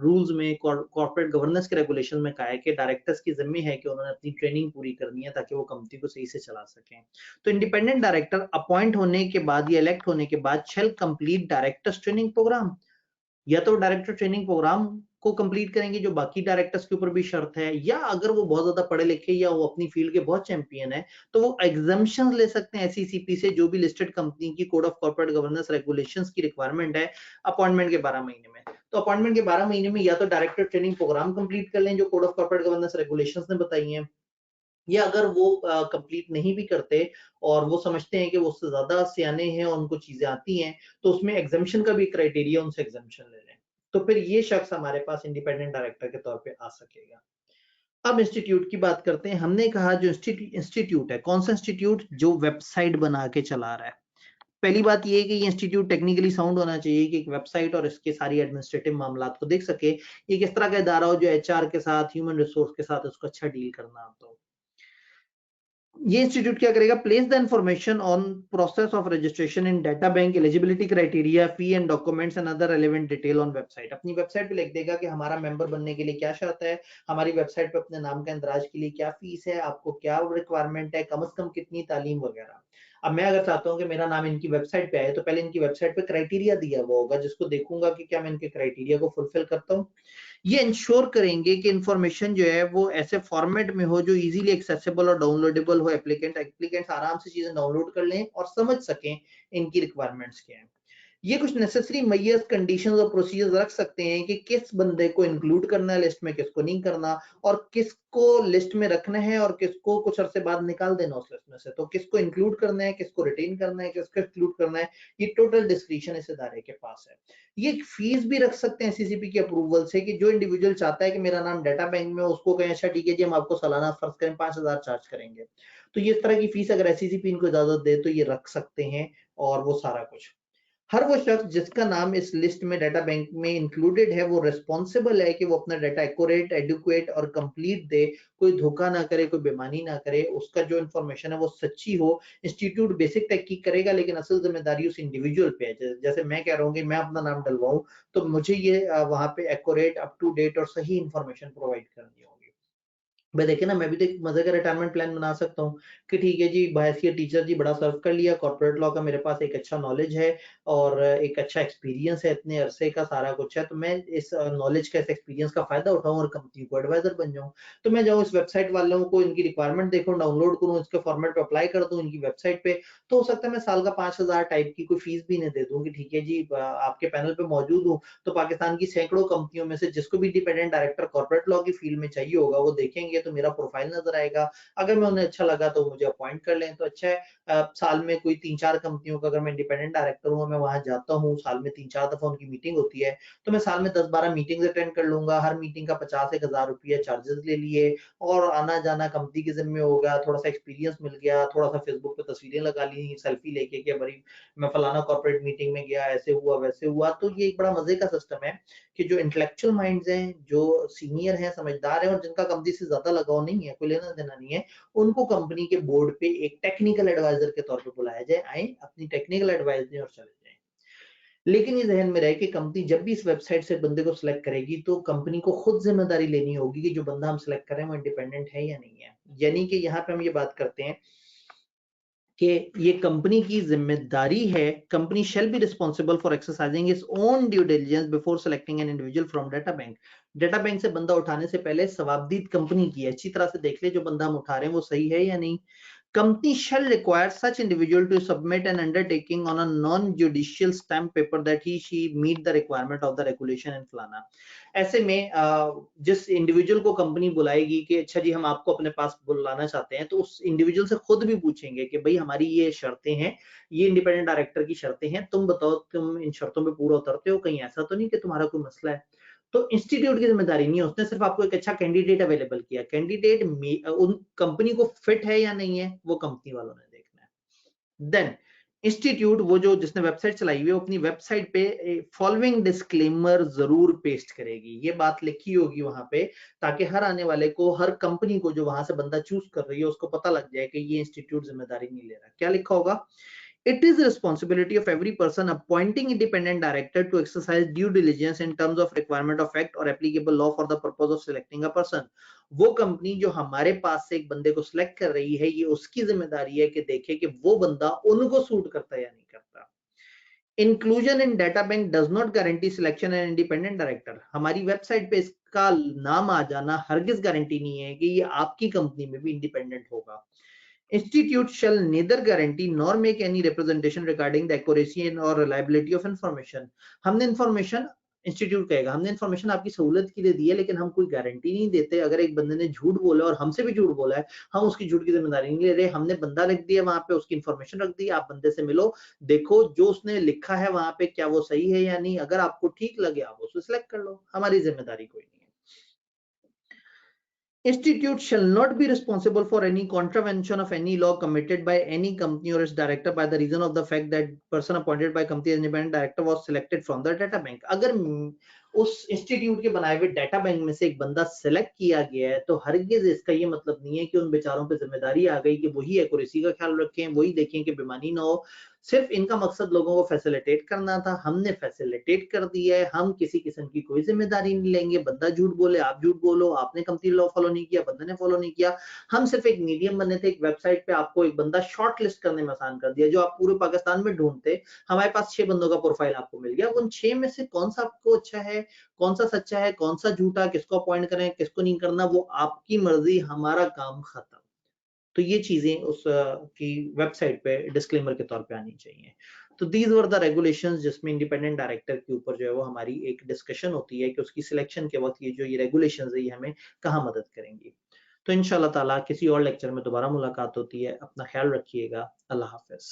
रूल्स में कॉर्पोरेट गवर्नेंस के रेगुलेशन में कहा है कि डायरेक्टर्स की जिम्मे है कि उन्होंने अपनी ट्रेनिंग पूरी करनी है ताकि वो कंपनी को सही से चला सकें। तो इंडिपेंडेंट डायरेक्टर अपॉइंट होने के बाद या इलेक्ट होने के बाद shall complete directors training programme, या तो डायरेक्टर ट्रेनिंग प्रोग्राम को कंप्लीट करेंगे जो बाकी डायरेक्टर्स के ऊपर भी शर्त है, या अगर वो बहुत ज्यादा पढ़े लिखे या वो अपनी फील्ड के बहुत चैंपियन है तो वो एग्जाम्पशन ले सकते हैं एसईसीपी से, जो भी लिस्टेड कंपनी की code of corporate governance regulations की रिक्वायरमेंट है अपॉइंटमेंट के 12 महीने में। तो अपॉइंटमेंट के 12 महीने में या तो डायरेक्टर ट्रेनिंग प्रोग्राम कंप्लीट कर लें जो code of corporate governance regulations ने बताई है, या अगर वो कंप्लीट नहीं भी करते और वो समझते हैं कि वो उससे ज्यादा सियाने हैं और उनको चीजें आती हैं, तो उसमें एग्जाम्पशन का भी क्राइटेरिया, उनसे एग्जाम्पशन ले लें, तो फिर ये शख्स हमारे पास इंडिपेंडेंट डायरेक्टर के तौर पे आ सकेगा। अब इंस्टीट्यूट की बात करते हैं। हमने कहा जो इंस्टीट्यूट है, कौन सा इंस्टीट्यूट? जो वेबसाइट बना के चला रहा है। पहली बात ये है कि ये इंस्टीट्यूट टेक्निकली साउंड होना चाहिए कि एक वेबसाइट और इसके सारी एडमिनिस्ट्रेटिव मामलात को देख सके। ये किस तरह का इदारा हो जो एचआर के साथ, ह्यूमन रिसोर्स के साथ उसको अच्छा डील करना आता हो। ये इंस्टीट्यूट क्या करेगा? Place the information on process of registration in data bank, eligibility criteria, fee and documents and other relevant detail on website. अपनी वेबसाइट पे लिख देगा कि हमारा मेंबर बनने के लिए क्या शर्त है, हमारी वेबसाइट पे अपने नाम का इंदराज के लिए क्या फीस है, आपको क्या रिक्वायरमेंट है, कम से कम कितनी तालीम वगैरह। अब मैं अगर चाहता हूँ कि मेरा नाम इनकी वेबसाइट पे आए तो पहले इनकी वेबसाइट पे क्राइटेरिया दिया हुआ होगा जिसको देखूंगा कि क्या मैं इनके क्राइटेरिया को फुलफिल करता हूँ। ये इंश्योर करेंगे कि इंफॉर्मेशन जो है वो ऐसे फॉर्मेट में हो जो इजीली एक्सेसिबल और डाउनलोडेबल हो, एप्लीकेंट्स आराम से चीजें डाउनलोड कर लें और समझ सकें इनकी रिक्वायरमेंट्स क्या है। ये कुछ नेसेसरी मेजर्स, कंडीशंस और प्रोसीजर्स रख सकते हैं कि किस बंदे को इंक्लूड करना है लिस्ट में, किसको नहीं करना, और किसको लिस्ट में रखना है और किसको कुछ अरसे बाद निकाल देना उस लिस्ट में से। तो किसको इंक्लूड करना है, किसको रिटेन करना है, किसको एक्सक्लूड करना है, ये टोटल डिस्क्रिप्शन इस इदारे के पास है। ये फीस भी रख सकते हैं सीसीपी के अप्रूवल से कि जो इंडिविजुअल चाहता है कि मेरा नाम डाटा बैंक में, उसको कहें अच्छा ठीक है जी हम आपको सालाना फर्ज करें 5,000 चार्ज करेंगे, तो ये इस तरह की फीस अगर एससीसीपी इनको इजाजत दे तो ये रख सकते हैं। और वो सारा कुछ, हर वो शख्स जिसका नाम इस लिस्ट में डाटा बैंक में इंक्लूडेड है वो रिस्पॉन्सिबल है कि वो अपना डाटा एक्यूरेट, एडुकेट और कंप्लीट दे, कोई धोखा ना करे, कोई बेईमानी ना करे, उसका जो इन्फॉर्मेशन है वो सच्ची हो। इंस्टीट्यूट बेसिक तहकीक करेगा लेकिन असल जिम्मेदारी उस इंडिविजुअल पे है। जैसे मैं कह रहा हूँ कि मैं अपना नाम डलवाऊं तो मुझे ये वहां पे एक्यूरेट, अप टू डेट और सही इंफॉर्मेशन प्रोवाइड करनी होगी। भाई देखिए ना, मैं भी तो एक मजे का रिटायरमेंट प्लान बना सकता हूँ कि ठीक है जी, बहैसियत टीचर जी बड़ा सर्व कर लिया, कॉर्पोरेट लॉ का मेरे पास एक अच्छा नॉलेज है और एक अच्छा एक्सपीरियंस है, इतने अरसे का सारा कुछ है, तो मैं इस नॉलेज का, इस एक्सपीरियंस का फायदा उठाऊं और कंपनी को एडवाइजर बन जाऊं। तो मैं जाऊँ इस वेबसाइट वालों को इनकी रिक्वायरमेंट देखूं, डाउनलोड करूं, इसके फॉर्मेट पे अप्लाई कर दूं इनकी वेबसाइट पे, तो हो सकता है मैं साल का 5,000 टाइप की कोई फीस भी इन्हें दे दूं कि ठीक है जी आपके पैनल पे मौजूद हूँ, तो पाकिस्तान की सैकड़ों कंपनियों में से जिसको भी इंडिपेंडेंट डायरेक्टर कॉर्पोरेट लॉ की फील्ड में चाहिए होगा वो देखेंगे तो मेरा प्रोफाइल नजर आएगा। अगर मैं उन्हें अच्छा लगा तो मुझे अपॉइंट कर लें तो अच्छा है। साल में कोई 3-4 कंपनियों का अगर मैं इंडिपेंडेंट डायरेक्टर हूँ, मैं वहां जाता हूँ, साल में 3-4 दफा उनकी मीटिंग होती है, तो मैं साल में 10-12 मीटिंग अटेंड कर लूंगा। हर मीटिंग का 50-1,000 रुपया चार्जेस ले लिए और आना जाना कंपनी के जिम्मे हो गया, थोड़ा सा एक्सपीरियंस मिल गया, थोड़ा सा फेसबुक पे तस्वीरें लगा ली सेल्फी लेके कि भाई मैं फलाना कॉर्पोरेट मीटिंग में गया, ऐसे हुआ वैसे हुआ। तो ये एक बड़ा मजे का सिस्टम है कि जो इंटेलेक्चुअल माइंड्स हैं, जो सीनियर हैं, समझदार हैं और जिनका कंपनी से ज्यादा लगाव नहीं है, कोई लेना देना नहीं है, उनको कंपनी के बोर्ड पे एक टेक्निकल एडवाइजर के तौर पे बुलाया जाए, आए अपनी टेक्निकल एडवाइस दें और चले जाएं। लेकिन ये ज़हन में रहे कि कंपनी जब भी इस वेबसाइट से बंदे को सिलेक्ट करेगी तो कंपनी को खुद जिम्मेदारी लेनी होगी कि जो बंदा हम सिलेक्ट करें वो इंडिपेंडेंट है या नहीं है। यानी कि यहाँ पे हम ये बात करते हैं कि ये कंपनी की जिम्मेदारी है, company shall be responsible for exercising its own due diligence before selecting an individual from data bank. Data bank से बंदा उठाने से पहले सवाबदीद कंपनी की अच्छी तरह से देख ले जो बंदा हम उठा रहे हैं वो सही है या नहीं। Company shall require such individual to submit an undertaking on a non-judicial stamp paper that she meet the requirement of the regulation and फलाना। ऐसे में जिस इंडिविजुअल को कंपनी बुलाएगी कि अच्छा जी हम आपको अपने पास बुलाना चाहते हैं, तो उस इंडिविजुअल से खुद भी पूछेंगे कि भाई हमारी ये शर्तें हैं, ये इंडिपेंडेंट डायरेक्टर की शर्तें हैं, तुम बताओ तुम इन शर्तों पे पूरा उतरते हो, कहीं ऐसा तो नहीं कि तुम्हारा कोई मसला है। तो इंस्टीट्यूट की जिम्मेदारी नहीं है, उसने सिर्फ आपको एक अच्छा कैंडिडेट अवेलेबल किया, कैंडिडेट उन कंपनी को फिट है या नहीं है वो कंपनी वालों ने देखना है। देन इंस्टीट्यूट वो जो जिसने वेबसाइट चलाई हुई है अपनी वेबसाइट पे फॉलोइंग डिस्क्लेमर जरूर पेस्ट करेगी, ये बात लिखी होगी वहां पे, ताकि हर आने वाले को, हर कंपनी को जो वहां से बंदा चूज कर रही है उसको पता लग जाए कि ये इंस्टीट्यूट जिम्मेदारी नहीं ले रहा। क्या लिखा होगा? It is the responsibility of every person appointing independent director to exercise due diligence in terms of requirement of act or applicable law for the purpose of selecting a person। वो company जो हमारे पास से एक बंदे को select कर रही है, ये उसकी जिम्मेदारी है कि देखे कि वो बंदा उनको सूट करता है या नहीं करता। Inclusion in data bank does not guarantee selection and independent director. हमारी वेबसाइट पे इसका नाम आ जाना हरगिज गारंटी नहीं है कि ये आपकी कंपनी में भी इंडिपेंडेंट होगा। Institute shall neither guarantee nor make any representation regarding the accuracy and or reliability of information। हमने इंफॉर्मेशन, इंस्टीट्यूट कहेगा हमने इंफॉर्मेशन आपकी सहूलत के लिए दी है, लेकिन हम कोई गारंटी नहीं देते। अगर एक बंदे ने झूठ बोला और हमसे भी झूठ बोला है, हम उसकी झूठ की जिम्मेदारी नहीं ले रहे। हमने बंदा लिख दिया वहां पे, उसकी इंफॉर्मेशन रख दी, आप बंदे से मिलो, देखो जो उसने लिखा है वहां पे क्या वो सही है या नहीं। अगर आपको ठीक लगे आप उसको सिलेक्ट कर लो, हमारी जिम्मेदारी कोई नहीं है। Institute shall not be responsible for any contravention of any law committed by any company or its director by the reason of the fact that person appointed by company as independent director was selected from the data bank। अगर उस institute के बनाए हुए data bank में से एक बंदा select किया गया है, तो हरगिज इसका ये मतलब नहीं है कि उन बेचारों पे जिम्मेदारी आ गई कि वही एक्यूरेसी का ख्याल रखें, वही देखें कि बेईमानी ना हो। सिर्फ इनका मकसद लोगों को फैसिलिटेट करना था, हमने फैसिलिटेट कर दिया है। हम किसी किस्म की कोई जिम्मेदारी नहीं लेंगे। बंदा झूठ बोले, आप झूठ बोलो, आपने कंपनी लॉ फॉलो नहीं किया, बंदे ने फॉलो नहीं किया। हम सिर्फ एक मीडियम बने थे, एक वेबसाइट पे आपको एक बंदा शॉर्ट लिस्ट करने में आसान कर दिया। जो आप पूरे पाकिस्तान में ढूंढते, हमारे पास 6 बंदों का प्रोफाइल आपको मिल गया। उन 6 में से कौन सा आपको अच्छा है, कौन सा सच्चा है, कौन सा झूठा, किसको अपॉइंट करें, किसको नहीं करना, वो आपकी मर्जी, हमारा काम खत्म। तो ये चीजें उस की वेबसाइट पे डिस्क्लेमर के तौर पे आनी चाहिए। तो दीज वर द रेगुलेशंस, जिसमें इंडिपेंडेंट डायरेक्टर के ऊपर जो है वो हमारी एक डिस्कशन होती है कि उसकी सिलेक्शन के वक्त ये जो ये रेगुलेशंस है ये हमें कहाँ मदद करेंगी। तो इंशाल्लाह ताला किसी और लेक्चर में दोबारा मुलाकात होती है। अपना ख्याल रखिएगा। अल्लाह हाफिज।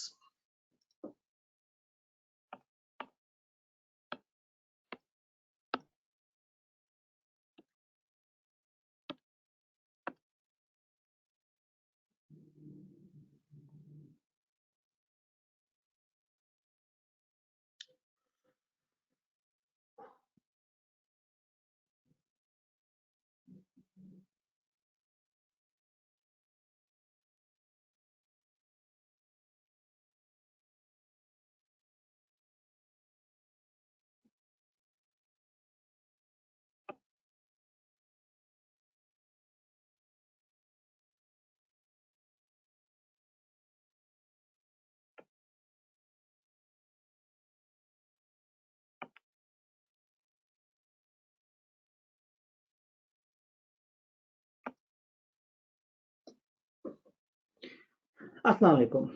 अस्सलाम वालेकुम।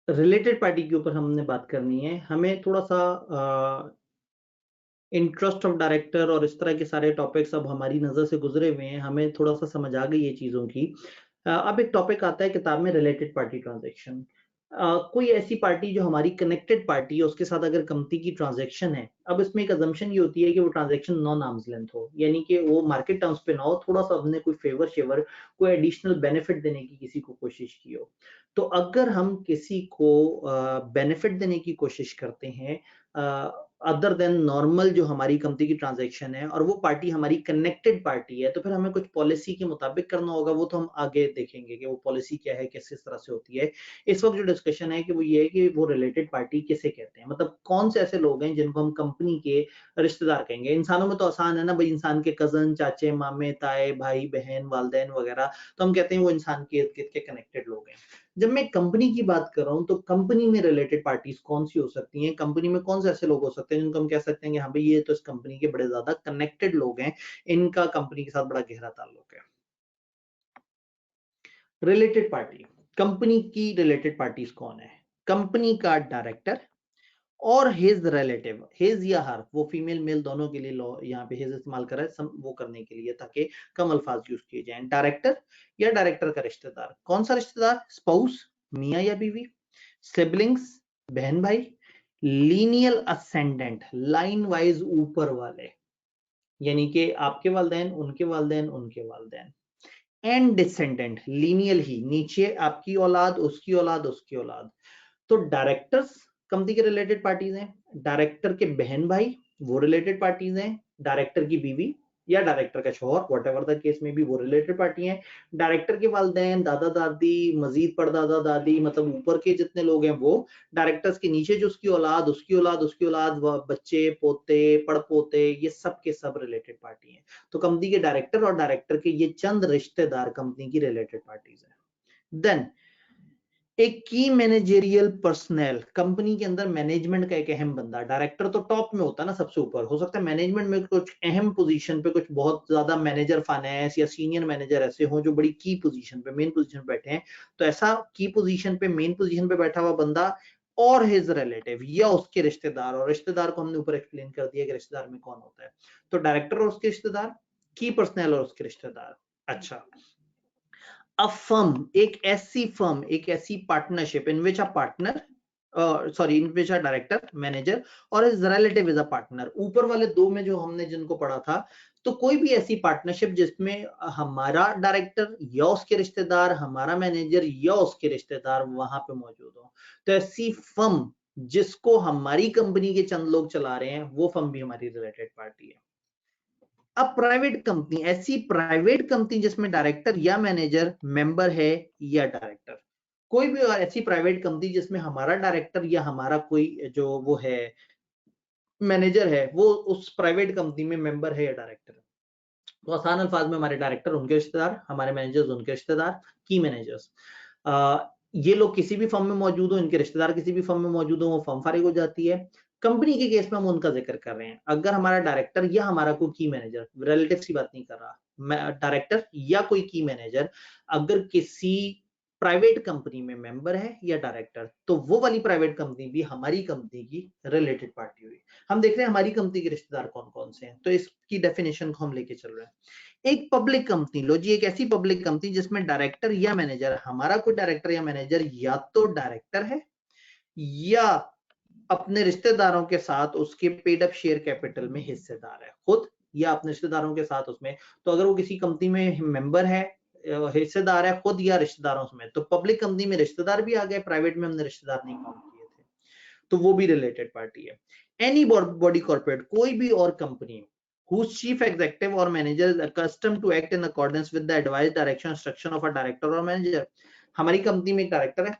रिलेटेड पार्टी के ऊपर हमने बात करनी है। हमें थोड़ा सा इंटरेस्ट ऑफ डायरेक्टर और इस तरह के सारे टॉपिक्स अब हमारी नज़र से गुजरे हुए हैं, हमें थोड़ा सा समझ आ गई ये चीज़ों की। अब एक टॉपिक आता है किताब में, रिलेटेड पार्टी ट्रांजैक्शन। कोई ऐसी पार्टी जो हमारी कनेक्टेड पार्टी है, उसके साथ अगर कंपनी की ट्रांजैक्शन है, अब इसमें एक अजम्पशन ये होती है कि वो ट्रांजैक्शन नॉन आर्म्स लेंथ हो, यानी कि वो मार्केट टर्म्स पे ना हो, थोड़ा सा हमने कोई फेवर शेवर, कोई एडिशनल बेनिफिट देने की किसी को कोशिश की हो। तो अगर हम किसी को बेनिफिट देने की कोशिश करते हैं अदर देन नॉर्मल जो हमारी कंपनी की ट्रांजैक्शन है, और वो पार्टी हमारी कनेक्टेड पार्टी है, तो फिर हमें कुछ पॉलिसी के मुताबिक करना होगा। वो तो हम आगे देखेंगे कि वो पॉलिसी क्या है, किस किस तरह से होती है। इस वक्त जो डिस्कशन है कि वो ये है कि वो रिलेटेड पार्टी किसे कहते हैं, मतलब कौन से ऐसे लोग हैं जिनको हम कंपनी के रिश्तेदार कहेंगे। इंसानों में तो आसान है ना भाई, इंसान के कजन, चाचे, मामे, ताए, भाई, बहन, वालदेन वगैरह, तो हम कहते हैं वो इंसान के इर्द गिर्द के कनेक्टेड लोग हैं। जब मैं कंपनी की बात कर रहा हूं, तो कंपनी में रिलेटेड पार्टीज कौन सी हो सकती हैं, कंपनी में कौन से ऐसे लोग हो सकते हैं जिनको हम कह सकते हैं कि हाँ भाई ये तो इस कंपनी के बड़े ज्यादा कनेक्टेड लोग हैं, इनका कंपनी के साथ बड़ा गहरा ताल्लुक है। रिलेटेड पार्टी, कंपनी की रिलेटेड पार्टीज कौन है? कंपनी का डायरेक्टर और हिज रिलेटिव, हिज या हर, वो फीमेल मेल दोनों के लिए लॉ यहाँ पे हिज इस्तेमाल कर रहा है वो करने के लिए, ताकि कम अल्फाज यूज किए जाएं। डायरेक्टर या डायरेक्टर का रिश्तेदार, कौन सा रिश्तेदार? स्पाउस, मियाँ या बीवी, सिबलिंग्स, बहन भाई, लीनियल असेंडेंट, लाइन वाइज ऊपर वाले, यानी कि आपके वालदेन, उनके वालदेन, उनके वालदेन, एंड डिसेंडेंट, लीनियल ही नीचे आपकी औलाद, उसकी औलाद, उसकी औलाद। तो डायरेक्टर्स कंपनी के रिलेटेड पार्टीज हैं, डायरेक्टर के बहन भाई वो रिलेटेड पार्टीज हैं, डायरेक्टर की बीवी या डायरेक्टर का शौहर व्हाटएवर द केस में भी वो रिलेटेड पार्टी हैं, डायरेक्टर के वालिदैन, दादा दादी, मजीद परदादा दादी, मतलब ऊपर के जितने लोग हैं वो, डायरेक्टर्स के नीचे जो उसकी औलाद, उसकी औलाद, उसकी औलाद, बच्चे, पोते, पड़पोते, ये सब के सब रिलेटेड पार्टी हैं। तो कंपनी के डायरेक्टर और डायरेक्टर के ये चंद रिश्तेदार कंपनी की रिलेटेड पार्टीज हैं। देन एक की मैनेजेरियल पर्सनल, कंपनी के अंदर मैनेजमेंट का एक अहम बंदा, डायरेक्टर तो टॉप में होता है ना, सबसे ऊपर, हो सकता है मैनेजमेंट में कुछ अहम पोजीशन पे कुछ बहुत ज्यादा मैनेजर फाइनेंस या सीनियर मैनेजर ऐसे हो जो बड़ी की पोजीशन पे, मेन पोजीशन पे बैठे हैं। तो ऐसा की पोजीशन पे, मेन पोजीशन पे बैठा हुआ बंदा और हिज रिलेटिव या उसके रिश्तेदार, और रिश्तेदार को हमने ऊपर एक्सप्लेन कर दिया कि रिश्तेदार में कौन होता है। तो डायरेक्टर और उसके रिश्तेदार, की पर्सनल और उसके रिश्तेदार। अच्छा, a firm, एक ऐसी partnership in which a partner in which a director, manager और his relative is a partner। ऊपर वाले दो में जो हमने जिनको पढ़ा था, तो कोई भी ऐसी पार्टनरशिप जिसमें हमारा डायरेक्टर या उसके रिश्तेदार, हमारा मैनेजर या उसके रिश्तेदार वहां पे मौजूद हो, तो ऐसी फर्म जिसको हमारी कंपनी के चंद लोग चला रहे हैं, वो फर्म भी हमारी रिलेटेड पार्टी है। अब प्राइवेट कंपनी, ऐसी प्राइवेट कंपनी जिसमें डायरेक्टर या मैनेजर मेंबर है या डायरेक्टर, कोई भी ऐसी प्राइवेट कंपनी जिसमें हमारा डायरेक्टर या हमारा कोई जो वो है मैनेजर है, वो उस प्राइवेट कंपनी में मेंबर है या डायरेक्टर है। तो आसान अल्फाज में हमारे डायरेक्टर उनके रिश्तेदार, हमारे मैनेजर्स उनके रिश्तेदार, की मैनेजर्स। ये लोग किसी भी फर्म में मौजूद हो, इनके रिश्तेदार किसी भी फर्म में मौजूद हो, वो फर्म फारिग हो जाती है। कंपनी के केस में हम उनका जिक्र कर रहे हैं। अगर हमारा डायरेक्टर या हमारा कोई की मैनेजर, रिलेटिव्स की बात नहीं कर रहा मैं, डायरेक्टर या कोई की मैनेजर अगर किसी प्राइवेट कंपनी में मेंबर है या डायरेक्टर, तो वो वाली प्राइवेट कंपनी भी हमारी कंपनी की रिलेटेड पार्टी हुई। हम देख रहे हैं हमारी कंपनी के रिश्तेदार कौन कौन से हैं, तो इसकी डेफिनेशन को हम लेके चल रहे हैं। एक पब्लिक कंपनी लो जी, एक ऐसी पब्लिक कंपनी जिसमें डायरेक्टर या मैनेजर, हमारा कोई डायरेक्टर या मैनेजर या तो डायरेक्टर है या अपने रिश्तेदारों के साथ उसके पेड अप शेयर कैपिटल में हिस्सेदार है, खुद या अपने रिश्तेदारों के साथ उसमें। तो अगर वो किसी कंपनी में मेंबर है, हिस्सेदार है खुद या रिश्तेदारों में, तो पब्लिक कंपनी में रिश्तेदार भी आ गए, प्राइवेट में हमने रिश्तेदार नहीं काउंट किए थे, तो वो भी रिलेटेड पार्टी है। एनी बॉडी कॉर्पोरेट, कोई भी और company whose chief executive or manager is accustomed to act in accordance with the advice, direction, instruction of a director or manager। हमारी कंपनी में एक डायरेक्टर है,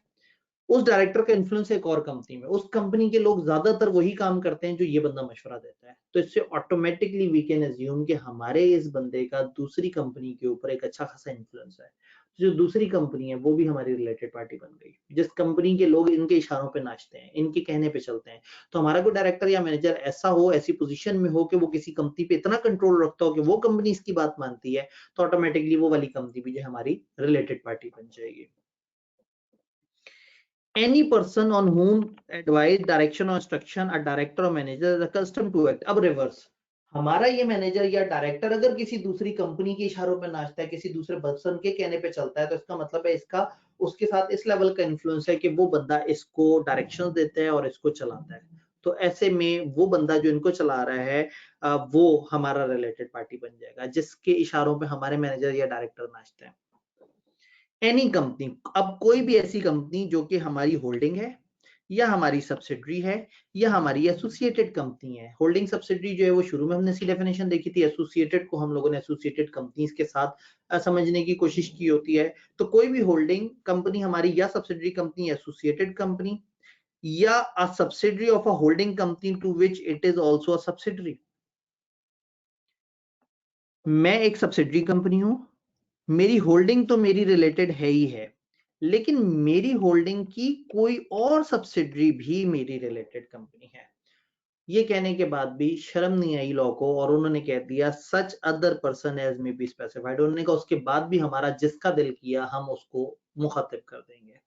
उस डायरेक्टर का इन्फ्लुएंस एक और कंपनी में, उस कंपनी के लोग ज्यादातर वही काम करते हैं जो ये बंदा मशवरा देता है, तो इससे ऑटोमेटिकली वी कैन अज्यूम कि हमारे इस बंदे का दूसरी कंपनी के ऊपर एक अच्छा खासा इन्फ्लुएंस है। जो दूसरी कंपनी है वो भी हमारी रिलेटेड पार्टी बन गई, जिस कंपनी के लोग इनके इशारों पे नाचते हैं, इनके कहने पे चलते हैं। तो हमारा कोई डायरेक्टर या मैनेजर ऐसा हो, ऐसी पोजीशन में हो कि वो किसी कंपनी पे इतना कंट्रोल रखता हो कि वो कंपनी इसकी बात मानती है, तो ऑटोमेटिकली वो वाली कंपनी भी जो हमारी रिलेटेड पार्टी बन जाएगी। Any person on whom advice, direction or instruction a director or manager is accustomed to act। अब रिवर्स, हमारा ये मैनेजर या डायरेक्टर अगर किसी दूसरी कंपनी के इशारों पर नाचता है, किसी दूसरे पर्सन के कहने पे चलता है, तो इसका मतलब है इसका उसके साथ इस लेवल का इन्फ्लुएंस है कि वो बंदा इसको डायरेक्शंस देता है और इसको चलाता है। तो ऐसे में वो बंदा जो इनको चला रहा है वो हमारा रिलेटेड पार्टी बन जाएगा, जिसके इशारों पे हमारे मैनेजर या डायरेक्टर नाचते हैं। एनी कंपनी, अब कोई भी ऐसी कंपनी जो कि हमारी होल्डिंग है या हमारी सब्सिडरी है या हमारी एसोसिएटेड कंपनी है। होल्डिंग सब्सिडरी जो है वो शुरू में हमने इसकी डेफिनेशन देखी थी, एसोसिएटेड को हम लोगों ने एसोसिएटेड कंपनीज के साथ समझने की कोशिश की होती है। तो कोई भी होल्डिंग कंपनी हमारी या सब्सिडरी कंपनी, एसोसिएटेड कंपनी या a subsidiary of a holding company to which it is also a subsidiary. मैं एक सब्सिडरी कंपनी हूं, मेरी होल्डिंग तो मेरी रिलेटेड है ही है, लेकिन मेरी होल्डिंग की कोई और सब्सिडरी भी मेरी रिलेटेड कंपनी है। ये कहने के बाद भी शर्म नहीं आई लॉ को, और उन्होंने कह दिया such other person as may be specified. उन्होंने कहा उसके बाद भी हमारा जिसका दिल किया हम उसको मुखातिब कर देंगे।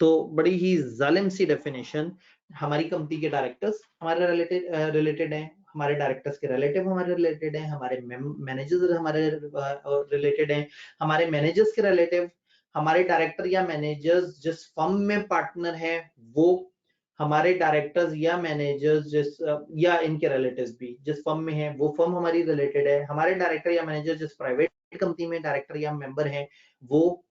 तो बड़ी ही जालिम सी डेफिनेशन। हमारी कंपनी के डायरेक्टर्स हमारे रिलेटेड हैं, हमारे डायरेक्टर्स के रिलेटिव हमारे रिलेटेड हैं, हमारे मैनेजर्स हमारे रिलेटेड हैं, हमारे मैनेजर्स के रिलेटिव, हमारे डायरेक्टर या मैनेजर्स जिस फर्म में पार्टनर है वो, हमारे डायरेक्टर्स या मैनेजर्स जिस या इनके रिलेटिव्स भी जिस फर्म में है वो फर्म हमारी रिलेटेड है, हमारे डायरेक्टर या मैनेजर जिस प्राइवेट कंपनी में डायरेक्टर या मेंबर है वो,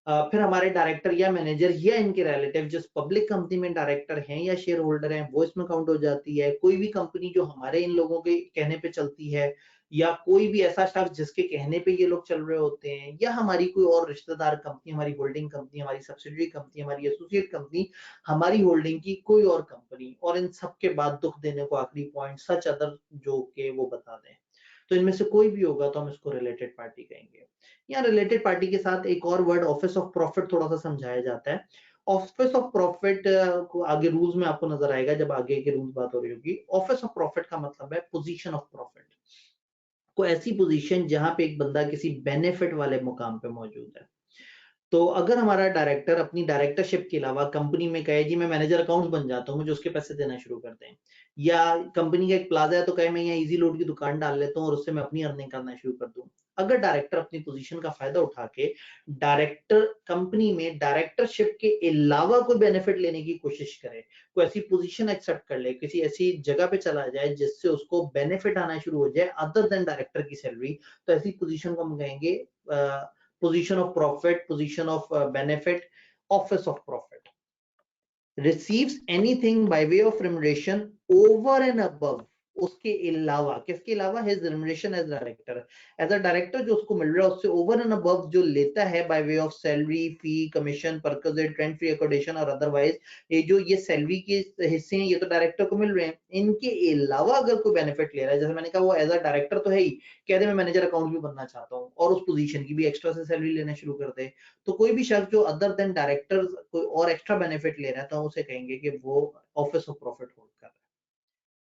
फिर हमारे डायरेक्टर या मैनेजर या इनके रिलेटिव जिस पब्लिक कंपनी में डायरेक्टर हैं या शेयर होल्डर हैं वो इसमें काउंट हो जाती है। कोई भी कंपनी जो हमारे इन लोगों के कहने पे चलती है या कोई भी ऐसा स्टाफ जिसके कहने पे ये लोग चल रहे होते हैं या हमारी कोई और रिश्तेदार कंपनी, हमारी होल्डिंग कंपनी, हमारी सब्सिडियरी कंपनी, हमारी एसोसिएट कंपनी, हमारी होल्डिंग की कोई और कंपनी, और इन सब के बाद दुख देने को आखिरी पॉइंट सच अदर जो के वो बता दें। तो इनमें से कोई भी होगा तो हम इसको रिलेटेड पार्टी कहेंगे। यहाँ रिलेटेड पार्टी के साथ एक और वर्ड ऑफिस ऑफ प्रॉफिट थोड़ा सा समझाया जाता है। ऑफिस ऑफ प्रॉफिट को आगे रूल्स में आपको नजर आएगा जब आगे के रूल्स बात हो रही होगी। ऑफिस ऑफ प्रॉफिट का मतलब है पोजीशन ऑफ प्रॉफिट, को ऐसी पोजीशन जहां पे एक बंदा किसी बेनिफिट वाले मुकाम पे मौजूद है। तो अगर हमारा डायरेक्टर अपनी डायरेक्टरशिप के अलावा कंपनी में कहे जी मैं मैनेजर अकाउंट्स बन जाता हूँ, मुझे उसके पैसे देना शुरू कर दें, या कंपनी का एक प्लाजा है तो कहे मैं यहाँ इजी लोड की दुकान डाल लेता हूँ और उससे मैं अपनी अर्निंग करना शुरू कर दूं। अगर डायरेक्टर अपनी पोजीशन का फायदा उठा के डायरेक्टर कंपनी में डायरेक्टरशिप के अलावा कोई बेनिफिट लेने की कोशिश करे, कोई ऐसी पोजीशन एक्सेप्ट कर ले, किसी ऐसी जगह पे चला जाए जिससे उसको बेनिफिट आना शुरू हो जाए अदर देन डायरेक्टर की सैलरी, तो ऐसी पोजीशन को हम कहेंगे position of profit, position of benefit, office of profit. Receives anything by way of remuneration over and above, उसके अलावा, किसके अलावा, his remuneration as director, as a director जो उसको मिल रहा है उससे over and above जो लेता है by way of salary, fee, commission, perquisite, rent free accommodation और otherwise, ये जो ये सैलरी के हिस्से हैं ये तो डायरेक्टर को मिल रहे हैं, इनके अलावा अगर कोई बेनिफिट ले रहा है, जैसे मैंने कहा वो एज अ डायरेक्टर तो है ही, कह दे मैं मैनेजर अकाउंट भी बनना चाहता हूँ और उस पोजीशन की भी एक्स्ट्रा से सैलरी लेना शुरू कर दे, तो कोई भी शख्स जो अदर देन डायरेक्टर कोई और एक्स्ट्रा बेनिफिट ले रहा है तो हम उसे कहेंगे कि वो ऑफिस ऑफ प्रॉफिट होल्ड कर रहा है।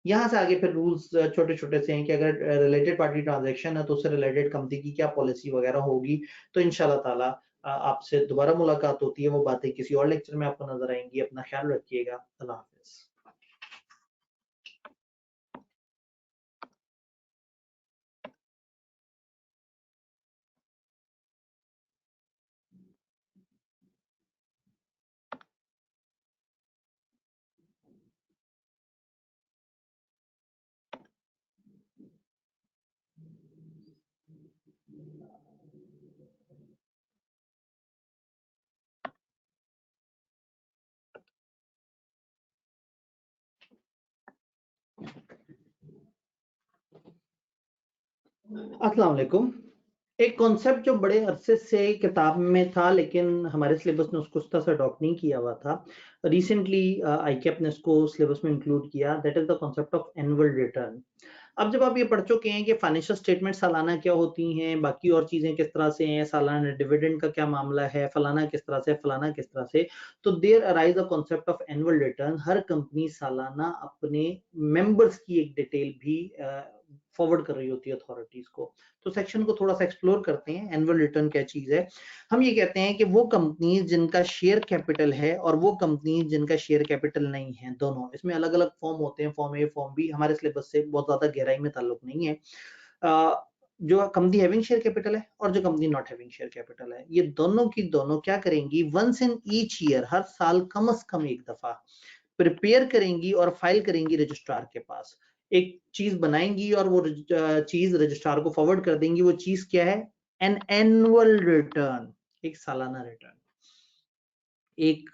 यहाँ से आगे फिर रूल्स छोटे छोटे से हैं कि अगर रिलेटेड पार्टी ट्रांजैक्शन है तो उससे रिलेटेड कंपनी की क्या पॉलिसी वगैरह होगी, तो इंशाल्लाह ताला आपसे दोबारा मुलाकात होती है, वो बातें किसी और लेक्चर में आपको नजर आएंगी। अपना ख्याल रखिएगा। अल्लाह हाफिज। अस्सलाम वालेकुम। एक कॉन्सेप्ट जो बड़े अरसे से किताब में था लेकिन हमारे सिलेबस ने उसको उस तरह से अडॉप्ट नहीं किया हुआ था, रिसेंटली आईकेएप ने इसको सिलेबस में इंक्लूड किया, that is the concept of annual return. अब जब आप ये पढ़ चुके हैं कि फाइनेंशियल स्टेटमेंट सालाना क्या होती हैं, बाकी और चीजें किस तरह से हैं, सालाना डिविडेंड का क्या मामला है, फलाना किस तरह से, फलाना किस तरह से, तो there arise a concept of annual return. हर कंपनी सालाना अपने मेंबर्स की एक डिटेल भी फॉरवर्ड कर रही होती है अथॉरिटीज को। तो सेक्शन को थोड़ा सा एक्सप्लोर करते हैं, एनुअल रिटर्न क्या चीज है। हम ये कहते हैं कि वो कंपनी जिनका शेयर कैपिटल है और वो कंपनी जिनका शेयर कैपिटल नहीं है, दोनों इसमें अलग अलग फॉर्म होते हैं, फॉर्म ए फॉर्म बी, हमारे सिलेबस से बहुत ज्यादा गहराई में ताल्लुक नहीं है। जो कंपनी हैविंग शेयर कैपिटल है और जो company not having share capital है, ये दोनों की दोनों क्या करेंगी, वंस इन ईच ईयर, हर साल कम से कम एक दफा प्रिपेयर करेंगी और फाइल करेंगी रजिस्ट्रार के पास, एक चीज बनाएंगी और वो चीज रजिस्ट्रार को फॉरवर्ड कर देंगी। वो चीज क्या है, एन एनुअल रिटर्न, एक सालाना रिटर्न, एक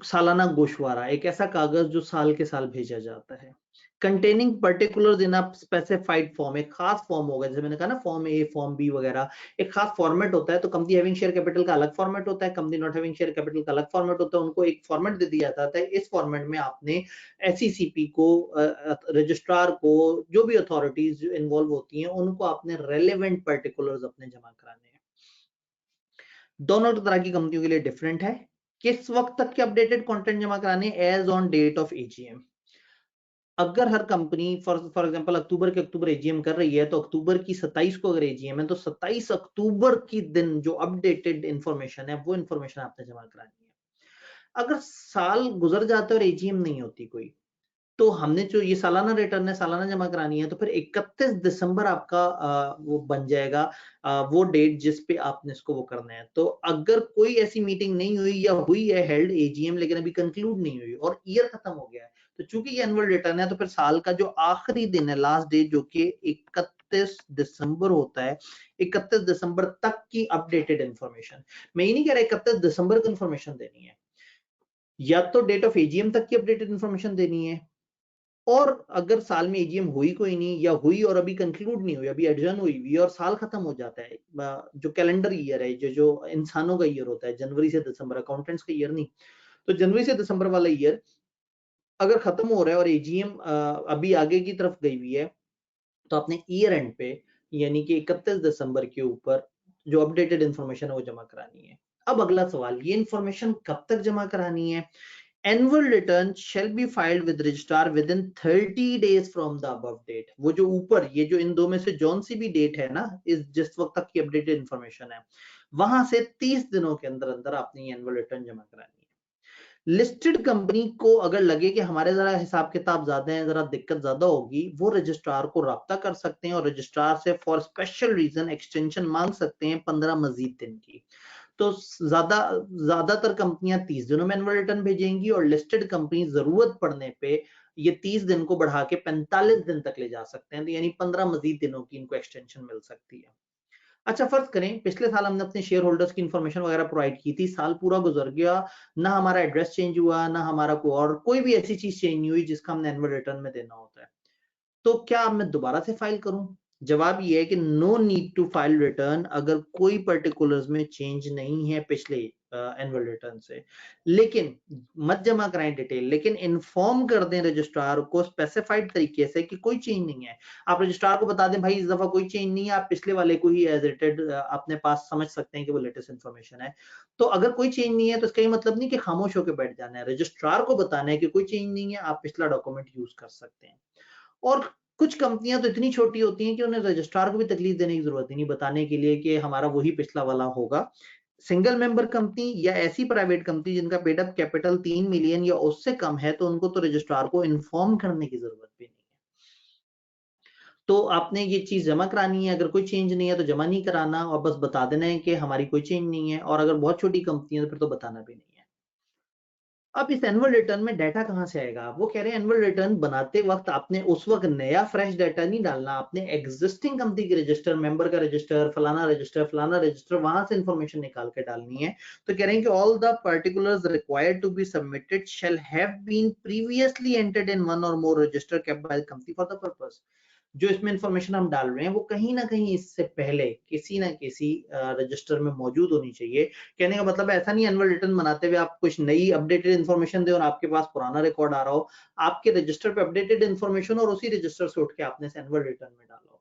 सालाना गोशवारा, एक ऐसा कागज जो साल के साल भेजा जाता है, containing particulars in a specified form, एक खास फॉर्म होगा, जैसे मैंने कहा ना फॉर्म ए फॉर्म बी वगैरह, एक खास फॉर्मेट होता है। तो कंपनी हैविंग शेयर कैपिटल का अलग फॉर्मेट होता है, company not having share capital का अलग फॉर्मेट होता है, उनको एक फॉर्मेट दे दिया जाता है। इस फॉर्मेट में आपने एसईसीपी को, रजिस्ट्रार को, जो भी अथॉरिटीज इन्वॉल्व होती हैं उनको आपने रेलेवेंट पर्टिकुलर्स अपने जमा कराने हैं। दोनों तरह की कंपनियों के लिए डिफरेंट है। किस वक्त तक के अपडेटेड कंटेंट जमा कराने, as on date of AGM. अगर हर company for example October AGM कर रही है तो अक्टूबर की 27 को अगर एजीएम है तो 27 अक्टूबर की दिन जो अपडेटेड इंफॉर्मेशन है वो इंफॉर्मेशन आपने जमा करानी है। अगर साल गुजर जाता है और एजीएम नहीं होती कोई, तो हमने जो ये सालाना रिटर्न है सालाना जमा करानी है, तो फिर 31 दिसंबर आपका वो बन जाएगा, वो डेट जिस पे आपने इसको वो करना है। तो अगर कोई ऐसी मीटिंग नहीं हुई या हुई है हेल्ड एजीएम लेकिन अभी कंक्लूड नहीं हुई और ईयर खत्म हो गया है, तो चूंकि ये एनुअल रिटर्न है तो फिर साल का जो आखिरी दिन है, लास्ट डेट, जो कि 31 दिसंबर होता है, 31 दिसंबर तक की अपडेटेड इंफॉर्मेशन। मैं ये नहीं कह रहा 31 दिसंबर को इंफॉर्मेशन देनी है, या तो डेट ऑफ एजीएम तक की अपडेटेड इंफॉर्मेशन देनी है, और अगर साल में एजीएम हुई कोई नहीं, या हुई और अभी कंक्लूड नहीं हुई, अभी एडजर्न हुई हुई और साल खत्म हो जाता है, जो कैलेंडर ईयर है, जो इंसानों का ईयर होता है, जनवरी से दिसंबर, अकाउंटेंट्स का ईयर नहीं, तो जनवरी से दिसंबर वाला ईयर अगर खत्म हो रहा है और एजीएम अभी आगे की तरफ गई हुई है, तो आपने ईयर एंड पे यानी कि 31 दिसंबर के ऊपर जो अपडेटेड इंफॉर्मेशन है वो जमा करानी है। अब अगला सवाल, ये इंफॉर्मेशन कब तक जमा करानी है? Annual return shall be filed with registrar within 30 days from the above date. वो जो ऊपर ये जो इन दो में से जौन सी भी डेट है ना, इस जिस वक्त तक की अपडेटेड इंफॉर्मेशन है, वहां से 30 दिनों के अंदर अंदर आपने एनुअल रिटर्न जमा करानी है। लिस्टेड कंपनी को अगर लगे कि हमारे जरा हिसाब किताब ज्यादा है, जरा दिक्कत ज्यादा होगी, वो रजिस्ट्रार को राब्ता कर सकते हैं और रजिस्ट्रार से फॉर स्पेशल रीजन एक्सटेंशन मांग सकते हैं 15 मजीद दिन की। तो ज्यादातर कंपनियां 30 दिनों में एनुअल रिटर्न भेजेंगी, और लिस्टेड कंपनी जरूरत पड़ने पे ये 30 दिन को बढ़ा के 45 दिन तक ले जा सकते हैं, तो यानी 15 मजीद दिनों की इनको एक्सटेंशन मिल सकती है। अच्छा, फर्ज करें पिछले साल हमने अपने शेयर होल्डर्स की इंफॉर्मेशन वगैरह प्रोवाइड की थी, साल पूरा गुजर गया, ना हमारा एड्रेस चेंज हुआ, ना हमारा कोई भी ऐसी चीज चेंज नहीं हुई जिसका हमने एनुअल रिटर्न में देना होता है, तो क्या अब मैं दोबारा से फाइल करूं? जवाब ये है कि no need to file return अगर कोई पर्टिकुलर्स में चेंज नहीं है पिछले एनुअल रिटर्न से। लेकिन मत जमा कराएं डिटेल, लेकिन इन्फॉर्म कर दें रजिस्ट्रार को स्पेसिफाइड तरीके से कि कोई चेंज नहीं है। आप रजिस्ट्रार को बता दें भाई इस दफा कोई चेंज नहीं है, आप पिछले वाले को ही एज इट इज अपने पास समझ सकते हैं कि वो लेटेस्ट इन्फॉर्मेशन है। तो अगर कोई चेंज नहीं है तो इसका ये मतलब नहीं कि खामोश होकर बैठ जाना है, रजिस्ट्रार को बताना है कि कोई चेंज नहीं है, आप पिछला डॉक्यूमेंट यूज कर सकते हैं। और कुछ कंपनियां तो इतनी छोटी होती हैं कि उन्हें रजिस्ट्रार को भी तकलीफ देने की जरूरत ही नहीं बताने के लिए कि हमारा वही पिछला वाला होगा। सिंगल मेंबर कंपनी या ऐसी प्राइवेट कंपनी जिनका पेड अप कैपिटल 3 मिलियन या उससे कम है, तो उनको तो रजिस्ट्रार को इन्फॉर्म करने की जरूरत भी नहीं है। तो आपने ये चीज जमा करानी है, अगर कोई चेंज नहीं है तो जमा नहीं कराना, और बस बता देना है कि हमारी कोई चेंज नहीं है, और अगर बहुत छोटी कंपनी है तो फिर तो बताना भी नहीं है। अब इस एनुअल रिटर्न में डाटा कहां से आएगा? वो कह रहे हैं एनुअल रिटर्न बनाते वक्त आपने उस वक्त नया फ्रेश डाटा नहीं डालना, आपने एग्जिस्टिंग कंपनी के रजिस्टर, मेंबर का रजिस्टर, फलाना रजिस्टर, वहां से इंफॉर्मेशन निकाल के डालनी है। तो कह रहे हैं कि all the particulars required to be submitted shall have been previously entered in one और more register kept by the company for the purpose. जो इसमें इंफॉर्मेशन हम डाल रहे हैं वो कहीं ना कहीं इससे पहले किसी ना किसी रजिस्टर में मौजूद होनी चाहिए। कहने का मतलब ऐसा नहीं एनुअल रिटर्न बनाते हुए आप कुछ नई अपडेटेड इंफॉर्मेशन दे और आपके पास पुराना रिकॉर्ड आ रहा हो, आपके रजिस्टर पे अपडेटेड इंफॉर्मेशन और उसी रजिस्टर से उठ के आपने एनुअल रिटर्न में डाला हो।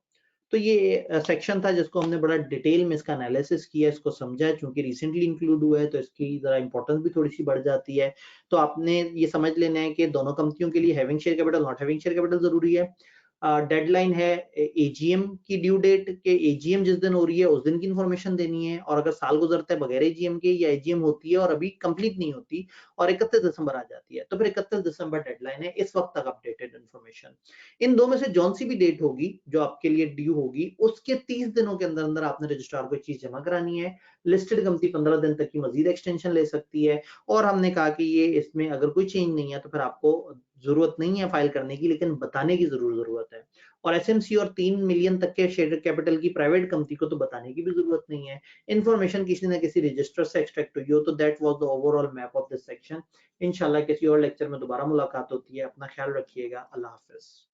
तो ये सेक्शन था जिसको हमने बड़ा डिटेल में इसका एनालिसिस किया, इसको समझा है, चूंकि रिसेंटली इंक्लूड हुआ है तो इसकी जरा इंपॉर्टेंस भी थोड़ी सी बढ़ जाती है। तो आपने ये समझ लेना है कि दोनों कंपनियों के लिए having share capital, not having share capital जरूरी है। डेडलाइन है एजीएम की ड्यू डेट के, एजीएम जिस दिन हो रही है उस दिन की इंफॉर्मेशन देनी है, और अगर साल गुजरता है बगैर एजीएम के, या एजीएम होती है और अभी कंप्लीट नहीं होती और 31 दिसंबर आ जाती है, तो फिर 31 दिसंबर डेडलाइन है, इस वक्त तक अपडेटेड इंफॉर्मेशन। इन दो में से जौन सी भी डेट होगी जो आपके लिए ड्यू होगी, उसके 30 दिनों के अंदर अंदर आपने रजिस्ट्रार को चीज जमा करानी है। लिस्टेड कंपनी 15 दिन तक की मजीद एक्सटेंशन ले सकती है, और हमने कहा कि ये इसमें अगर कोई चेंज नहीं है तो फिर आपको जरूरत नहीं है फाइल करने की, लेकिन बताने की जरूरत है। और एसएमसी और 3 मिलियन तक के शेयर कैपिटल की प्राइवेट कंपनी को तो बताने की भी जरूरत नहीं है। इंफॉर्मेशन किसी ना किसी रजिस्टर से एक्सट्रैक्ट हुई हो। तो that was the overall map of this section. इंशाल्लाह किसी और लेक्चर में दोबारा मुलाकात होती है। अपना ख्याल रखिएगा। अल्लाह हाफिज।